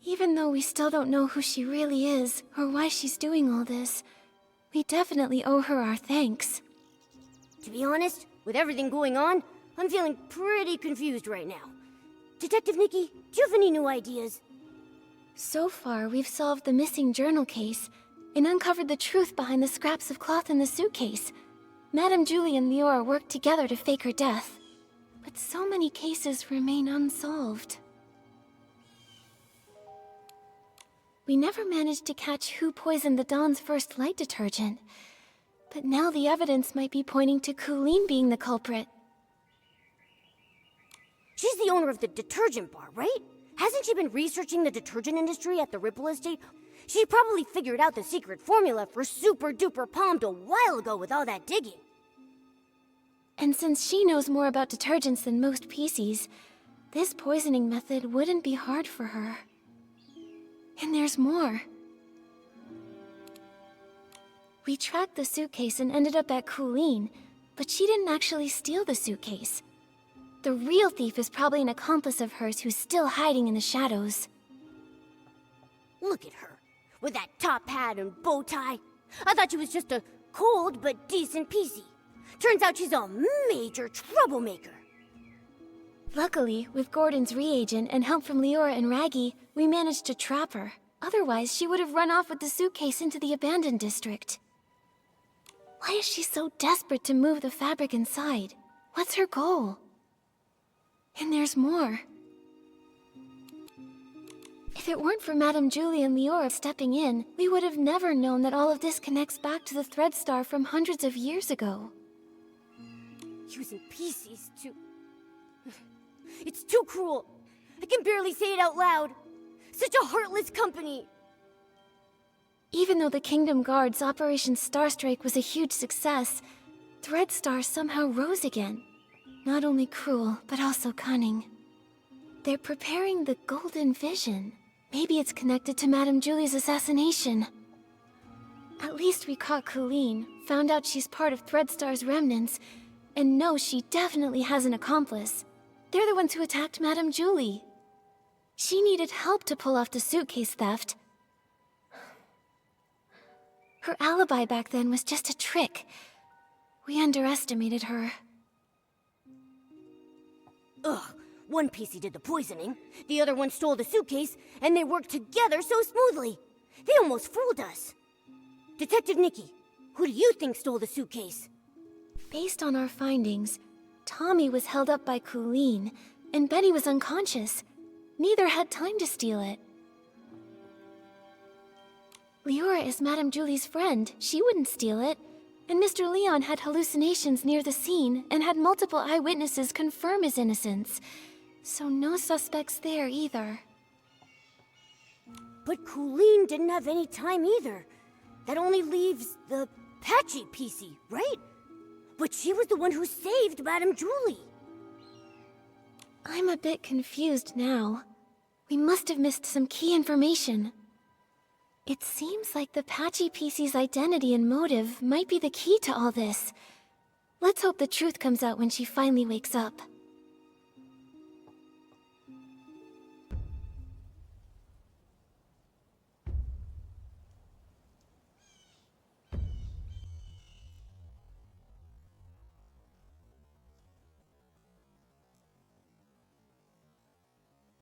Even though we still don't know who she really is, or why she's doing all this, we definitely owe her our thanks. To be honest, with everything going on, I'm feeling pretty confused right now. Detective Nikki, do you have any new ideas? So far, we've solved the missing journal case and uncovered the truth behind the scraps of cloth in the suitcase. Madame Julie and Liora worked together to fake her death. But so many cases remain unsolved. We never managed to catch who poisoned the Dawn's first light detergent. But now the evidence might be pointing to Colleen being the culprit. She's the owner of the detergent bar, right? Hasn't she been researching the detergent industry at the Ripple Estate? She probably figured out the secret formula for Super Duper Palmed a while ago with all that digging. And since she knows more about detergents than most Pieceys, this poisoning method wouldn't be hard for her. And there's more. We tracked the suitcase and ended up at Colleen, but she didn't actually steal the suitcase. The real thief is probably an accomplice of hers who's still hiding in the shadows. Look at her, with that top hat and bow tie. I thought she was just a cold but decent Piecey. Turns out she's a major troublemaker. Luckily, with Gordon's reagent and help from Liora and Raggy, we managed to trap her. Otherwise, she would have run off with the suitcase into the abandoned district. Why is she so desperate to move the fabric inside? What's her goal? And there's more. If it weren't for Madame Julie and Liora stepping in, we would have never known that all of this connects back to the Threadstar from hundreds of years ago. Using Pieceys to... It's too cruel. I can barely say it out loud. Such a heartless company. Even though the Kingdom Guard's Operation Starstrike was a huge success, Threadstar somehow rose again. Not only cruel, but also cunning. They're preparing the Golden Vision. Maybe it's connected to Madame Julie's assassination. At least we caught Colleen, found out she's part of Threadstar's remnants, and know she definitely has an accomplice. They're the ones who attacked Madame Julie. She needed help to pull off the suitcase theft. Her alibi back then was just a trick. We underestimated her. Ugh, one Piecey did the poisoning, the other one stole the suitcase, and they worked together so smoothly. They almost fooled us. Detective Nikki, who do you think stole the suitcase? Based on our findings, Tommy was held up by Colleen, and Benny was unconscious. Neither had time to steal it. Liora is Madame Julie's friend. She wouldn't steal it. And Mr. Leon had hallucinations near the scene and had multiple eyewitnesses confirm his innocence. So no suspects there either. But Colleen didn't have any time either. That only leaves the Patchy Piecey, right? But she was the one who saved Madame Julie. I'm a bit confused now. We must have missed some key information. It seems like the Patchy Piecey's identity and motive might be the key to all this. Let's hope the truth comes out when she finally wakes up.